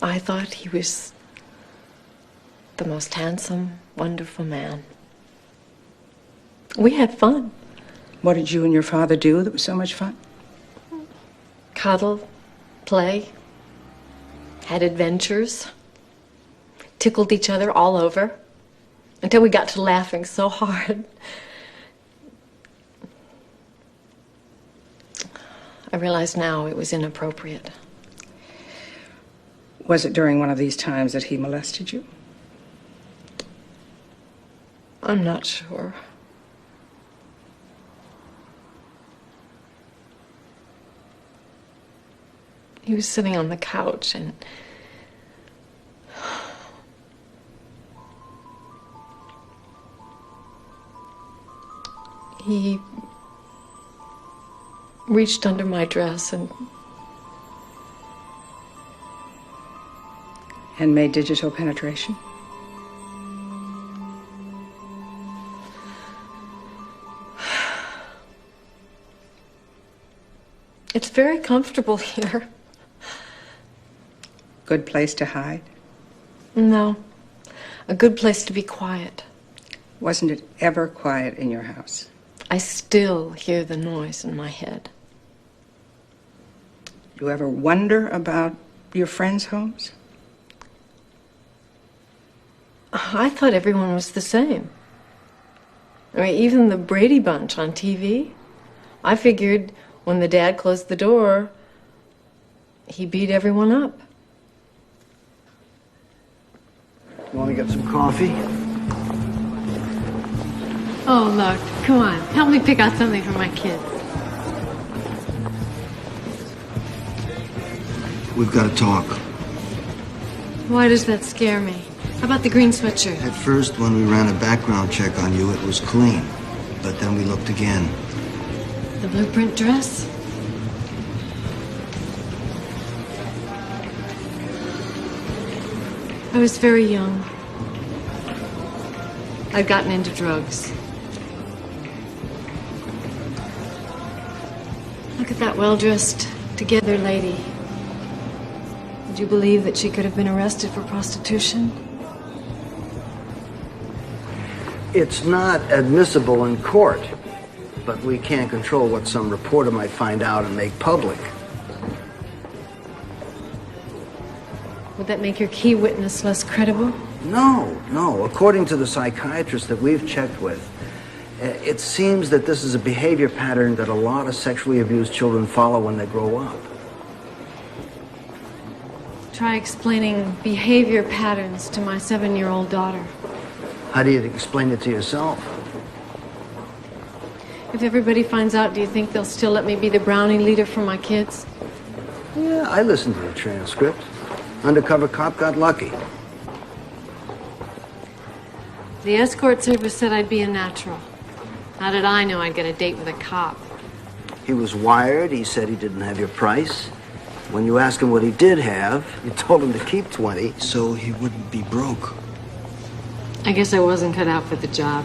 I thought he was the most handsome, wonderful man. We had fun. What did you and your father do that was so much fun? Cuddle, play, had adventures, tickled each other all over, until we got to laughing so hard. I realize now it was inappropriate. Was it during one of these times that he molested you? I'm not sure. He was sitting on the couch and he reached under my dress and made digital penetration? It's very comfortable here. Good place to hide? No. A good place to be quiet. Wasn't it ever quiet in your house? I still hear the noise in my head. You ever wonder about your friends' homes? I thought everyone was the same. I mean, even the Brady Bunch on TV. I figured when the dad closed the door, he beat everyone up. You want to get some coffee? Oh, look, come on. Help me pick out something for my kids. We've got to talk. Why does that scare me? How about the green sweatshirt? At first, when we ran a background check on you, it was clean. But then we looked again. The blueprint dress? I was very young. I'd gotten into drugs. Look at that well-dressed, together lady. Would you believe that she could have been arrested for prostitution? It's not admissible in court, but we can't control what some reporter might find out and make public. Would that make your key witness less credible? No. According to the psychiatrist that we've checked with, it seems that this is a behavior pattern that a lot of sexually abused children follow when they grow up. Try explaining behavior patterns to my 7-year-old daughter. How do you explain it to yourself? If everybody finds out, do you think they'll still let me be the Brownie leader for my kids? Yeah, I listened to the transcript. Undercover cop got lucky. The escort service said I'd be a natural. How did I know I'd get a date with a cop? He was wired. He said he didn't have your price. When you asked him what he did have, you told him to keep 20 so he wouldn't be broke. I guess I wasn't cut out for the job.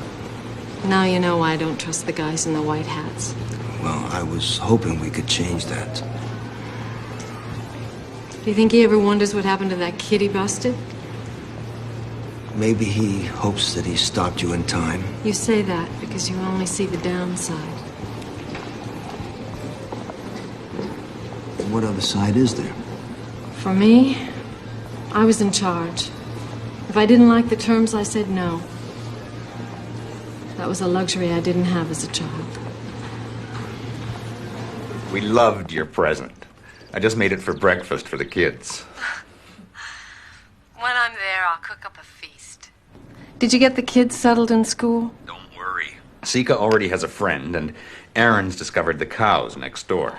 Now you know why I don't trust the guys in the white hats. Well, I was hoping we could change that. Do you think he ever wonders what happened to that kid he busted? Maybe he hopes that he stopped you in time. You say that because you only see the downside. What other side is there? For me, I was in charge. If I didn't like the terms, I said no. That was a luxury I didn't have as a child. We loved your present. I just made it for breakfast for the kids. When I'm there, I'll cook up a feast. Did you get the kids settled in school? Don't worry. Sika already has a friend, and Aaron's discovered the cows next door.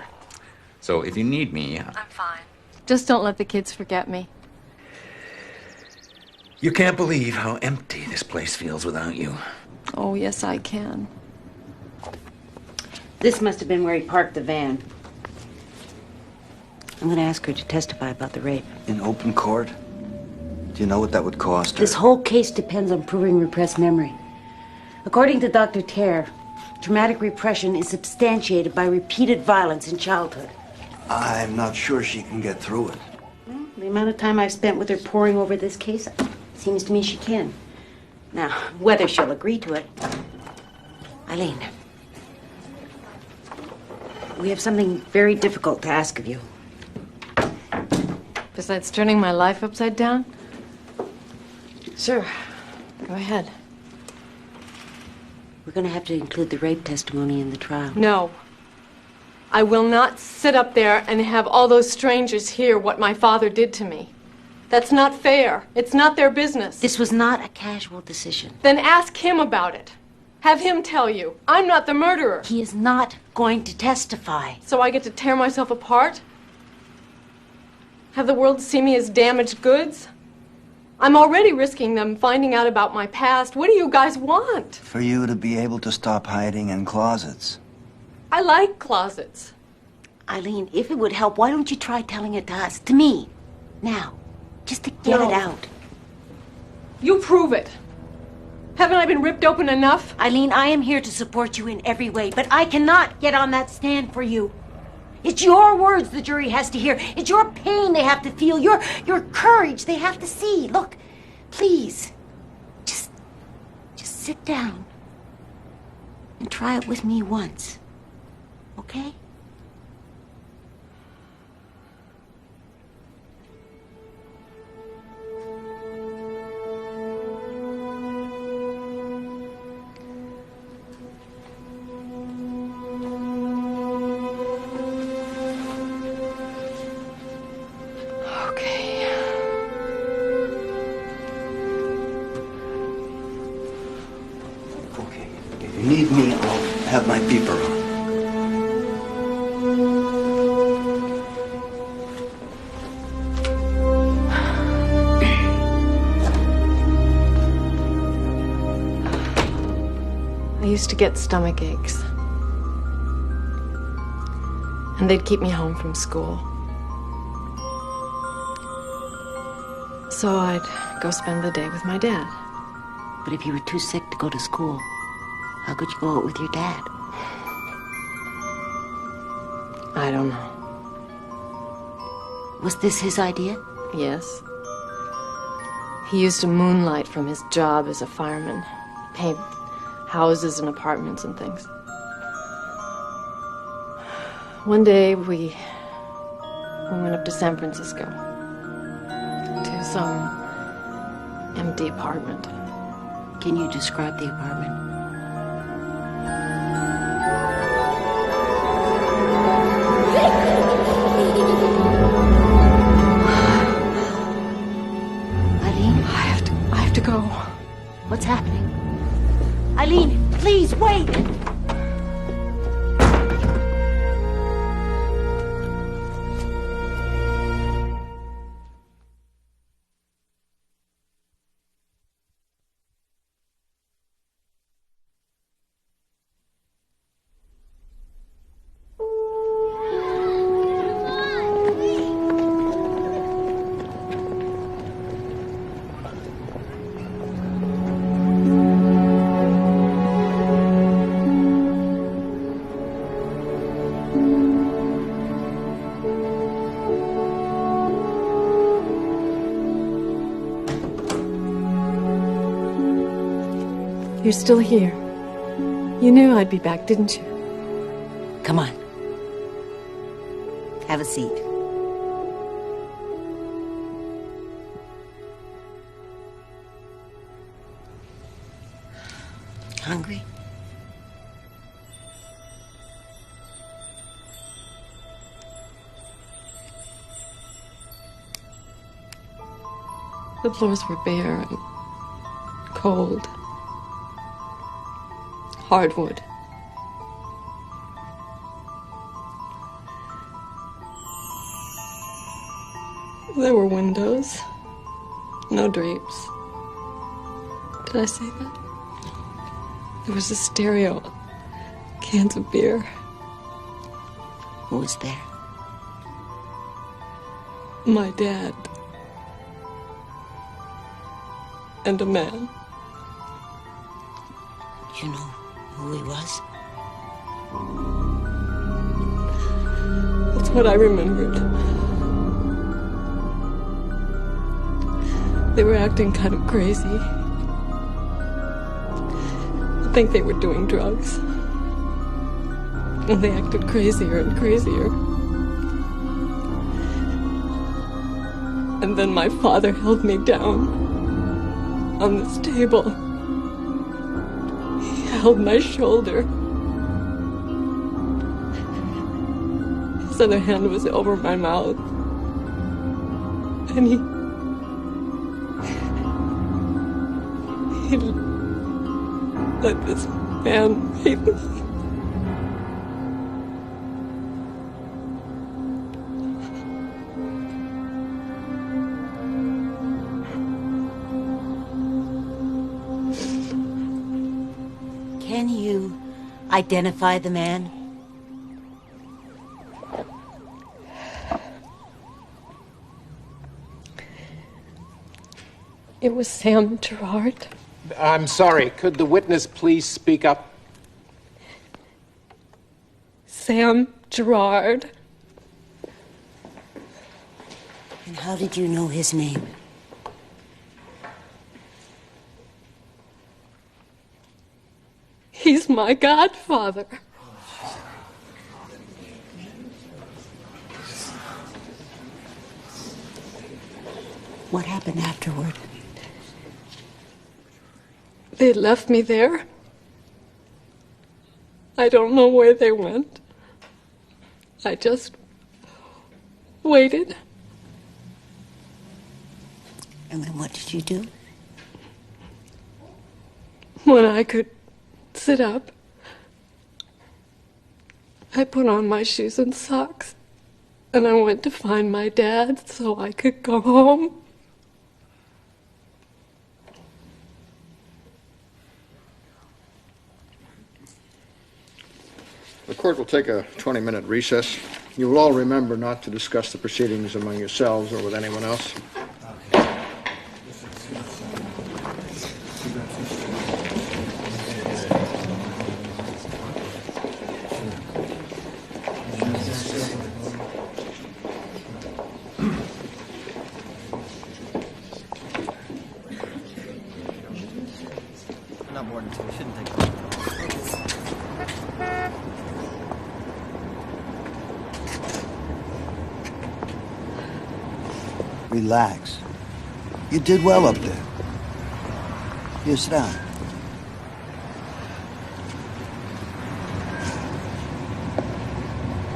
So if you need me... I'm fine. Just don't let the kids forget me. You can't believe how empty this place feels without you. Oh, yes, I can. This must have been where he parked the van. I'm going to ask her to testify about the rape. In open court? Do you know what that would cost her? This whole case depends on proving repressed memory. According to Dr. Terre, traumatic repression is substantiated by repeated violence in childhood. I'm not sure she can get through it. Well, the amount of time I've spent with her poring over this case, seems to me she can. Now, whether she'll agree to it... Eileen, we have something very difficult to ask of you. Besides turning my life upside down? Sure. Go ahead. We're going to have to include the rape testimony in the trial. No. I will not sit up there and have all those strangers hear what my father did to me. That's not fair. It's not their business. This was not a casual decision. Then ask him about it. Have him tell you. I'm not the murderer. He is not going to testify. So I get to tear myself apart? Have the world see me as damaged goods? I'm already risking them finding out about my past. What do you guys want? For you to be able to stop hiding in closets. I like closets. Eileen, if it would help, why don't you try telling it to us? To me. Now. Just to get it out. You prove it. Haven't I been ripped open enough? Eileen, I am here to support you in every way, but I cannot get on that stand for you. It's your words the jury has to hear. It's your pain they have to feel. Your courage they have to see. Look, please, just sit down and try it with me once, okay? If you need me, I'll have my beeper on. I used to get stomach aches. And they'd keep me home from school. So I'd go spend the day with my dad. But if you were too sick to go to school, how could you go out with your dad? I don't know. Was this his idea? Yes. He used to moonlight from his job as a fireman, paint houses and apartments and things. One day we went up to San Francisco to some empty apartment. Can you describe the apartment? You're still here. You knew I'd be back, didn't you? Come on. Have a seat. Hungry? The floors were bare and cold. Hardwood. There were windows. No drapes. Did I say that? There was a stereo. Cans of beer. Who was there? My dad. And a man. You know who he was? That's what I remembered. They were acting kind of crazy. I think they were doing drugs. And they acted crazier and crazier. And then my father held me down on this table. He held my shoulder. His other hand was over my mouth. And he let this man rape me. Can you identify the man? It was Sam Gerard. I'm sorry, could the witness please speak up? Sam Gerard. And how did you know his name? He's my godfather. What happened afterward? They left me there. I don't know where they went. I just waited. And then what did you do? When I could sit up, I put on my shoes and socks, and I went to find my dad so I could go home. The court will take a 20-minute recess. You will all remember not to discuss the proceedings among yourselves or with anyone else. Not more than two. Shouldn't take long. Relax. You did well up there. Here, sit down.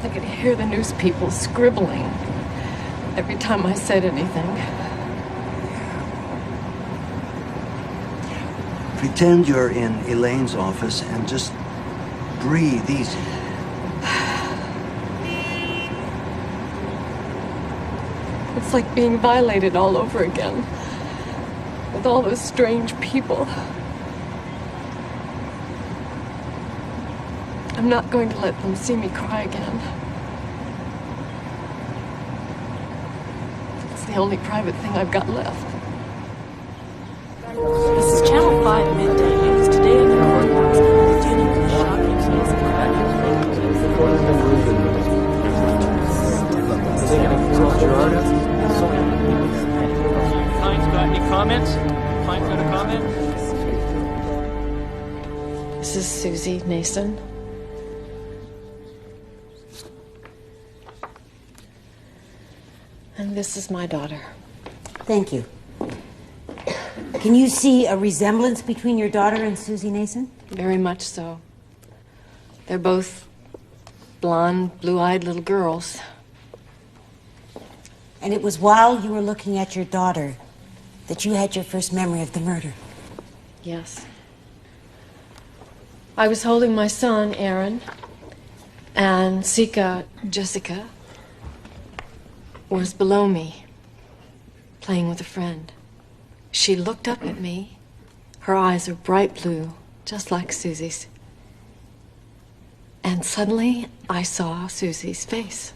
I could hear the news people scribbling every time I said anything. Pretend you're in Elaine's office and just breathe easy. It's like being violated all over again. With all those strange people. I'm not going to let them see me cry again. It's the only private thing I've got left. This is Channel 5 Midday News. Today in the courthouse, continuing the shocking case of Klein's got any comments? Klein's got a comment? This is Susie Nason. And this is my daughter. Thank you. Can you see a resemblance between your daughter and Susie Nason? Very much so. They're both blonde, blue-eyed little girls. And it was while you were looking at your daughter that you had your first memory of the murder? Yes. I was holding my son, Aaron, and Sika, Jessica, was below me, playing with a friend. She looked up at me. Her eyes are bright blue, just like Susie's. And suddenly, I saw Susie's face.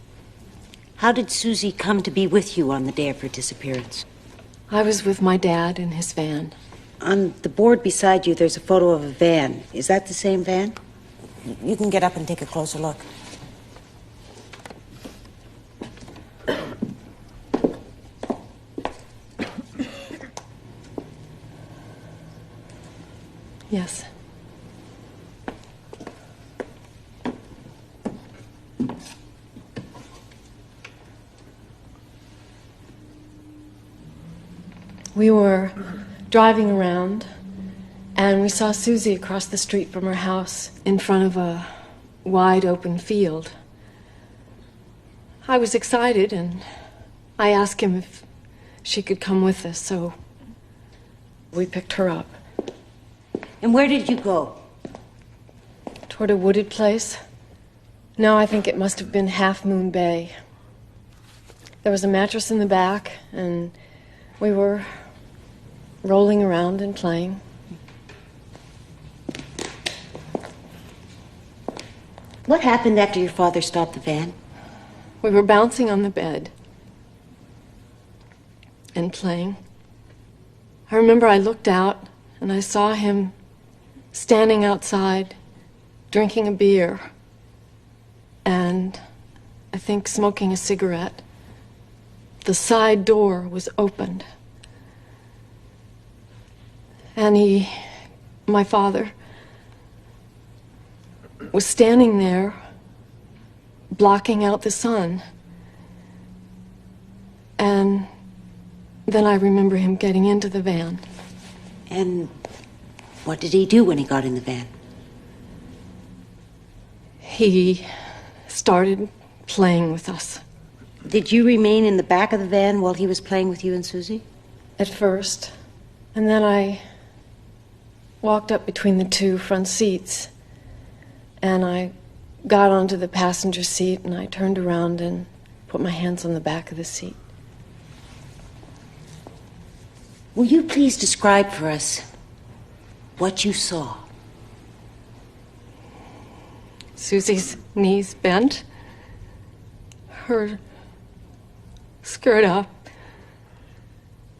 How did Susie come to be with you on the day of her disappearance? I was with my dad in his van. On the board beside you, there's a photo of a van. Is that the same van? You can get up and take a closer look. Yes. We were driving around, and we saw Susie across the street from her house in front of a wide open field. I was excited, and I asked him if she could come with us, so we picked her up. And where did you go? Toward a wooded place. Now I think it must have been Half Moon Bay. There was a mattress in the back, and we were rolling around and playing. What happened after your father stopped the van? We were bouncing on the bed and playing. I remember I looked out and I saw him standing outside, drinking a beer, and I think smoking a cigarette. The side door was opened. And my father, was standing there, blocking out the sun. And then I remember him getting into the van. And what did he do when he got in the van? He started playing with us. Did you remain in the back of the van while he was playing with you and Susie? At first. And then I walked up between the two front seats. And I got onto the passenger seat and I turned around and put my hands on the back of the seat. Will you please describe for us what you saw? Susie's knees bent, her skirt up,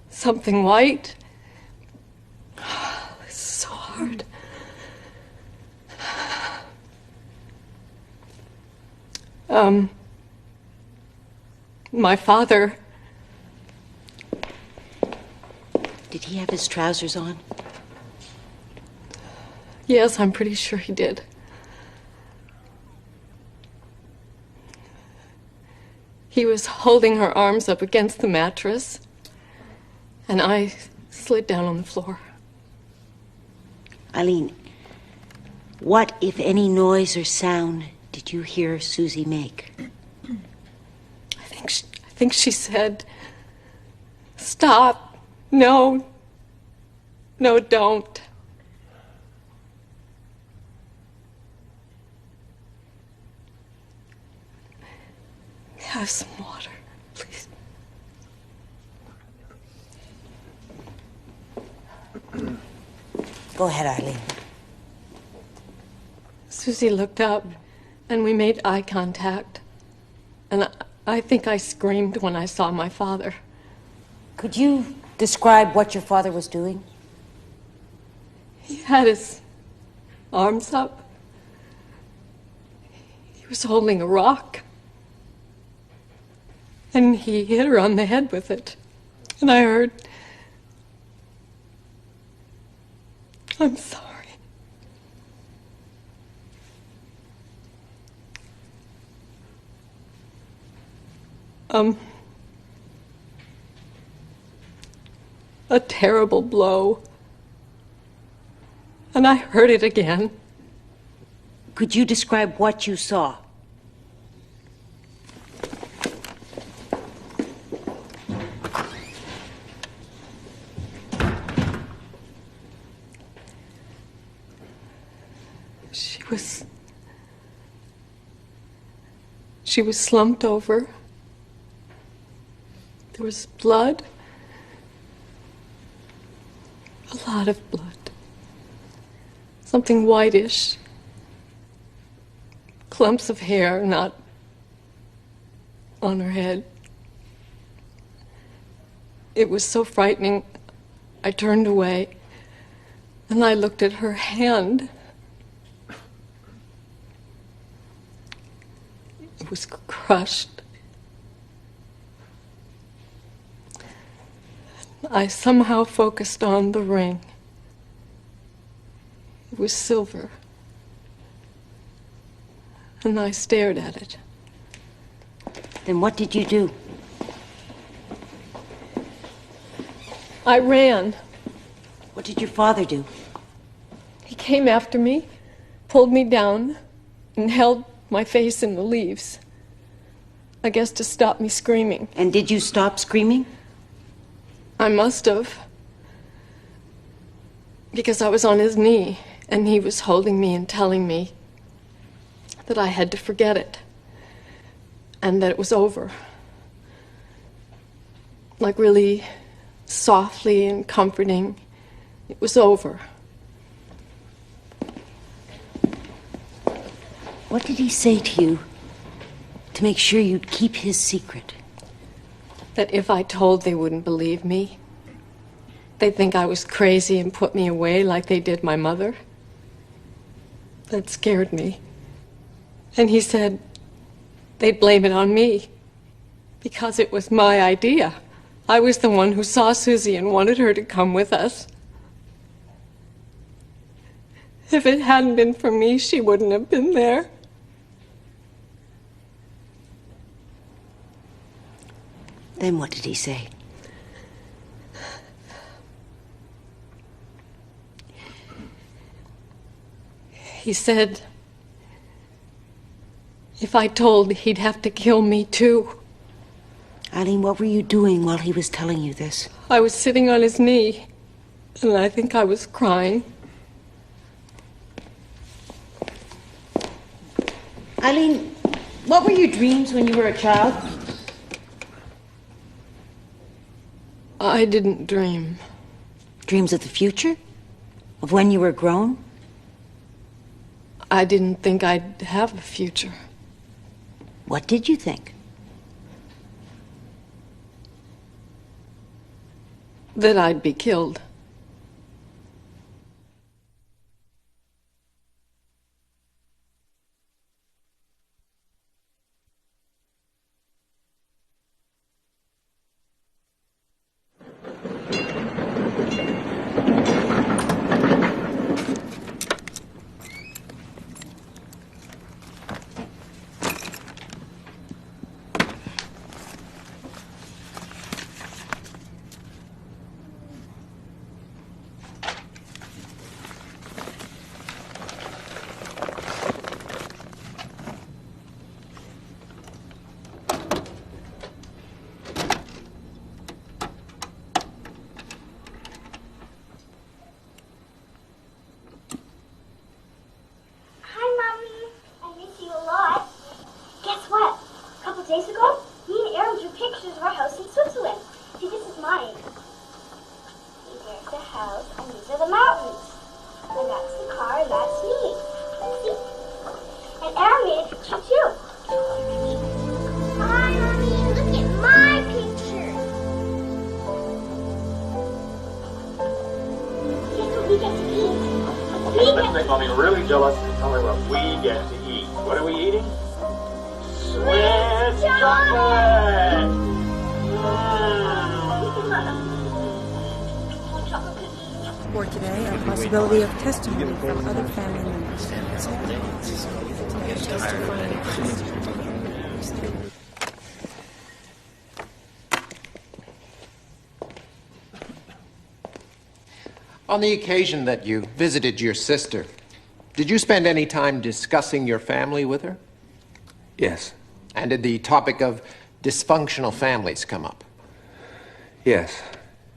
something white. It's so hard. My father. Did he have his trousers on? Yes, I'm pretty sure he did. He was holding her arms up against the mattress, and I slid down on the floor. Eileen, what, if any, noise or sound did you hear Susie make? I think she said, "Stop. No. No, don't." Have some water, please. Go ahead, Eileen. Susie looked up, and we made eye contact. And I think I screamed when I saw my father. Could you describe what your father was doing? He had his arms up. He was holding a rock. And he hit her on the head with it. And I heard, "I'm sorry." A terrible blow. And I heard it again. Could you describe what you saw? She was slumped over. There was blood. A lot of blood. Something whitish. Clumps of hair, not on her head. It was so frightening, I turned away, and I looked at her hand. It was crushed. I somehow focused on the ring. It was silver. And I stared at it. Then what did you do? I ran. What did your father do? He came after me, pulled me down, and held my face in the leaves. I guess to stop me screaming. And did you stop screaming? I must have. Because I was on his knee, and he was holding me and telling me that I had to forget it. And that it was over. Like really softly and comforting. It was over. What did he say to you to make sure you'd keep his secret? That if I told, they wouldn't believe me. They'd think I was crazy and put me away like they did my mother. That scared me. And he said they'd blame it on me because it was my idea. I was the one who saw Susie and wanted her to come with us. If it hadn't been for me, she wouldn't have been there. Then what did he say? He said if I told, he'd have to kill me too. Eileen, what were you doing while he was telling you this? I was sitting on his knee, and I think I was crying. Eileen, what were your dreams when you were a child? I didn't dream. Dreams of the future? Of when you were grown? I didn't think I'd have a future. What did you think? That I'd be killed. For today, a possibility of testimony from other family members. On the occasion that you visited your sister, did you spend any time discussing your family with her? Yes. And did the topic of dysfunctional families come up? Yes.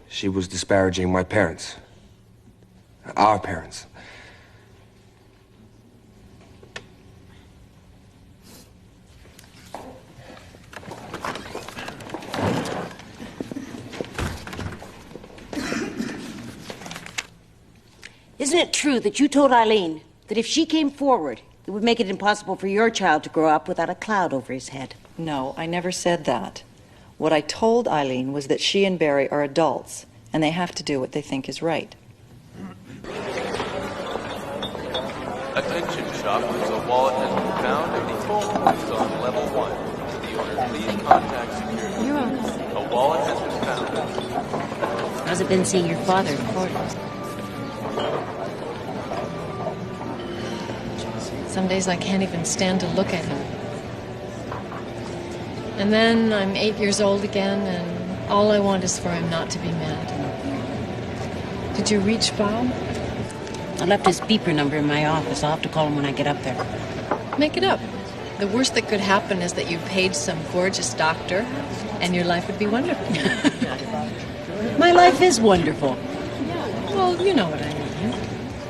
She was disparaging my parents. Our parents. Isn't it true that you told Eileen that if she came forward, it would make it impossible for your child to grow up without a cloud over his head? No, I never said that. What I told Eileen was that she and Barry are adults, and they have to do what they think is right. Attention shoppers, a wallet has been found and the phone is on level 1. The owner, please contact security. You're on. A wallet has been found. How's it been seeing your father in court? Some days I can't even stand to look at him. And then I'm 8 years old again, and all I want is for him not to be mad. Did you reach Bob? I left his beeper number in my office. I'll have to call him when I get up there. Make it up. The worst that could happen is that you paid some gorgeous doctor, and your life would be wonderful. My life is wonderful. Well, you know what I mean.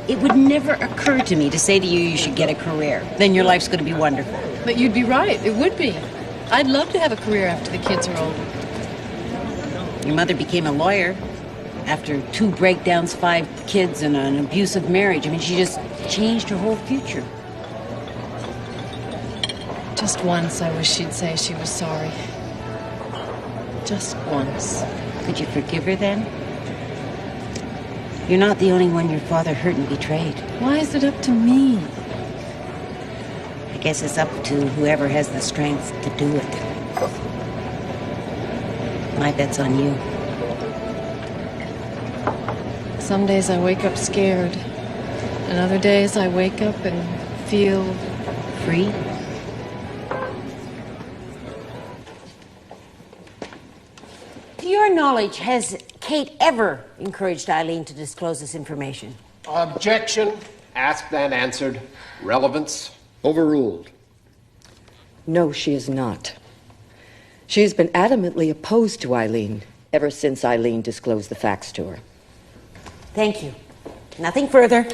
It would never occur to me to say to you, you should get a career. Then your life's going to be wonderful. But you'd be right. It would be. I'd love to have a career after the kids are older. Your mother became a lawyer after 2 breakdowns, 5 kids, and an abusive marriage. I mean, she just changed her whole future. Just once, I wish she'd say she was sorry. Just once. Could you forgive her then? You're not the only one your father hurt and betrayed. Why is it up to me? I guess it's up to whoever has the strength to do it. My bet's on you. Some days I wake up scared, and other days I wake up and feel free. To your knowledge, has Kate ever encouraged Eileen to disclose this information? Objection. Asked and answered. Relevance. Overruled. No, she is not. She has been adamantly opposed to Eileen ever since Eileen disclosed the facts to her. Thank you. Nothing further.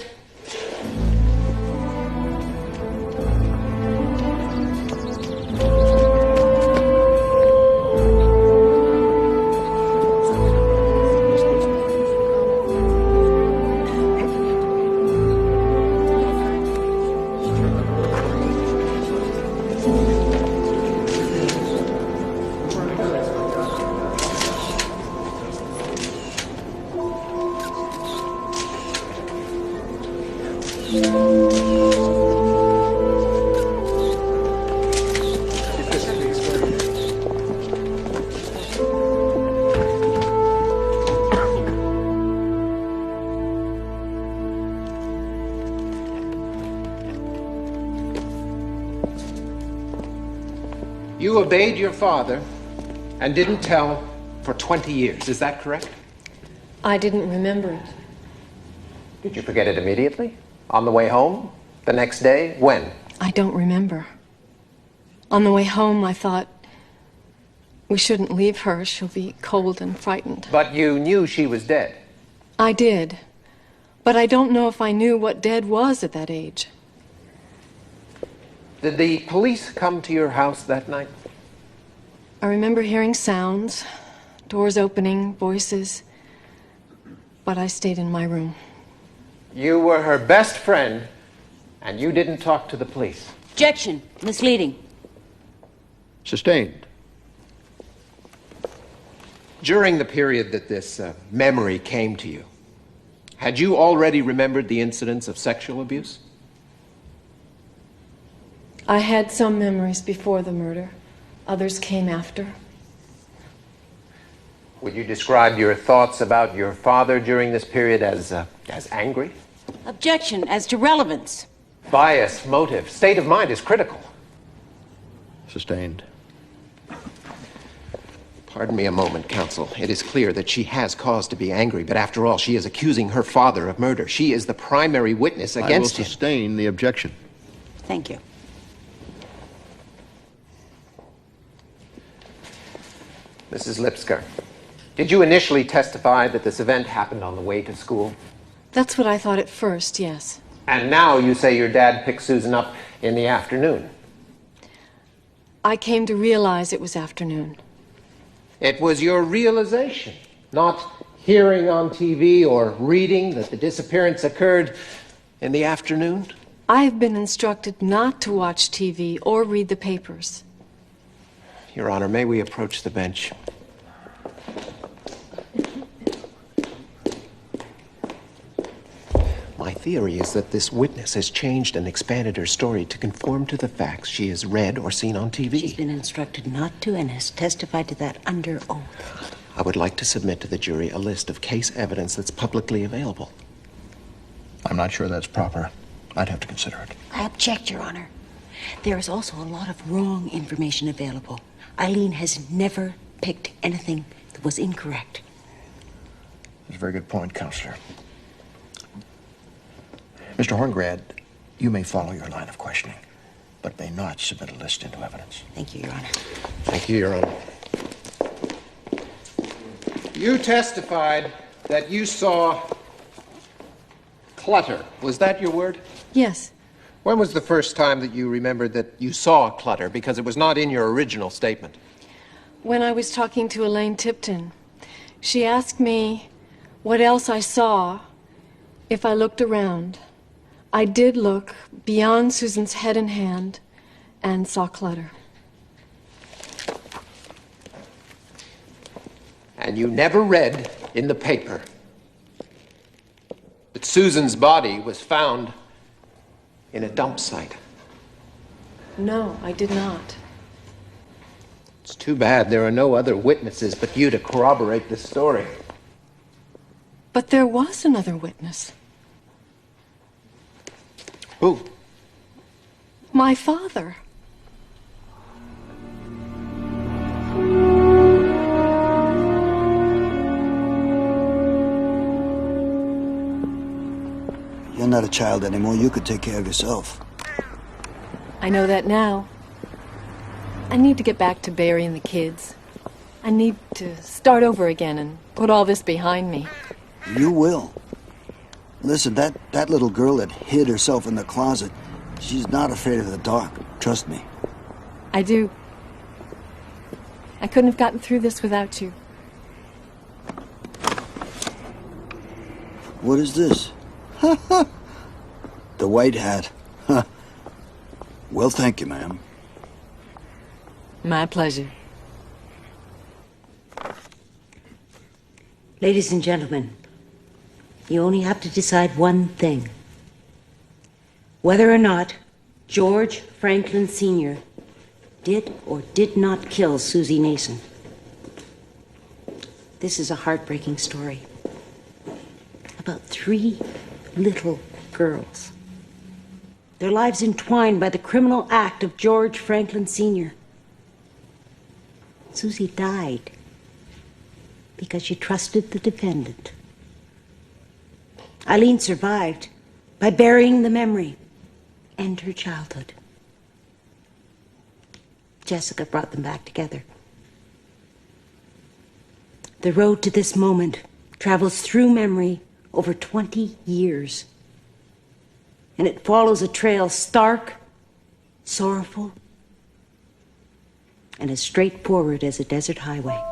You obeyed your father and didn't tell for 20 years. Is that correct? I didn't remember it. Did you forget it immediately? On the way home? The next day? When? I don't remember. On the way home, I thought, we shouldn't leave her. She'll be cold and frightened. But you knew she was dead. I did. But I don't know if I knew what dead was at that age. Did the police come to your house that night? I remember hearing sounds, doors opening, voices, but I stayed in my room. You were her best friend, and you didn't talk to the police. Objection. Misleading. Sustained. During the period that this memory came to you, had you already remembered the incidents of sexual abuse? I had some memories before the murder. Others came after. Would you describe your thoughts about your father during this period as angry? Objection as to relevance. Bias, motive, state of mind is critical. Sustained. Pardon me a moment, counsel. It is clear that she has cause to be angry, but after all, she is accusing her father of murder. She is the primary witness against him. I will sustain the objection. Thank you. Mrs. Lipsker, did you initially testify that this event happened on the way to school? That's what I thought at first, yes. And now you say your dad picked Susan up in the afternoon. I came to realize it was afternoon. It was your realization, not hearing on TV or reading that the disappearance occurred in the afternoon? I have been instructed not to watch TV or read the papers. Your Honor, may we approach the bench? My theory is that this witness has changed and expanded her story to conform to the facts she has read or seen on TV. She's been instructed not to and has testified to that under oath. I would like to submit to the jury a list of case evidence that's publicly available. I'm not sure that's proper. I'd have to consider it. I object, Your Honor. There is also a lot of wrong information available. Eileen has never picked anything that was incorrect. That's a very good point, Counselor. Mr. Horngrad, you may follow your line of questioning, but may not submit a list into evidence. Thank you, Your Honor. Thank you, Your Honor. You testified that you saw clutter. Was that your word? Yes. When was the first time that you remembered that you saw clutter? Because it was not in your original statement. When I was talking to Elaine Tipton, she asked me what else I saw if I looked around. I did look beyond Susan's head and hand and saw clutter. And you never read in the paper that Susan's body was found in a dump site. No, I did not. It's too bad there are no other witnesses but you to corroborate this story. But there was another witness. Who? My father. You're not a child anymore. You could take care of yourself. I know that now. I need to get back to burying the kids. I need to start over again and put all this behind me. You will. Listen, that little girl that hid herself in the closet, she's not afraid of the dark. Trust me. I do. I couldn't have gotten through this without you. What is this? The white hat. Well, thank you, ma'am. My pleasure. Ladies and gentlemen, you only have to decide one thing. Whether or not George Franklin Sr. did or did not kill Susie Nason. This is a heartbreaking story about 3 little girls. Their lives entwined by the criminal act of George Franklin Sr. Susie died because she trusted the defendant. Eileen survived by burying the memory and her childhood. Jessica brought them back together. The road to this moment travels through memory over 20 years. And it follows a trail stark, sorrowful, and as straightforward as a desert highway.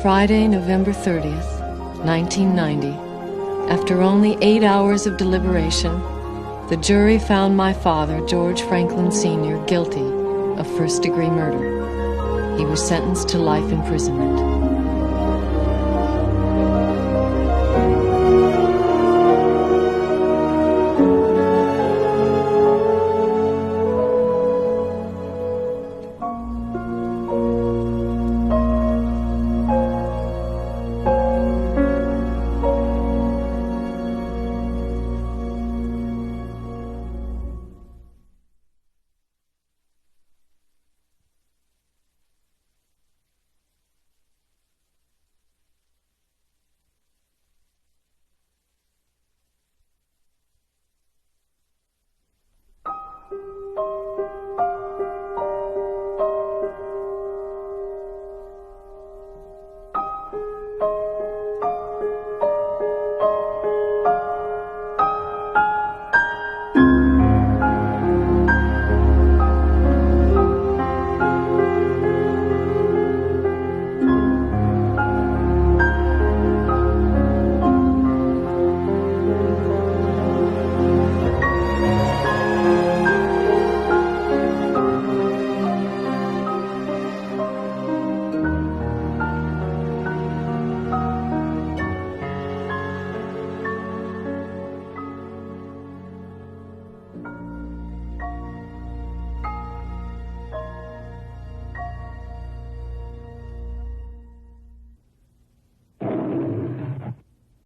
Friday, November 30th, 1990, after only 8 hours of deliberation, the jury found my father, George Franklin Sr., guilty of first-degree murder. He was sentenced to life imprisonment.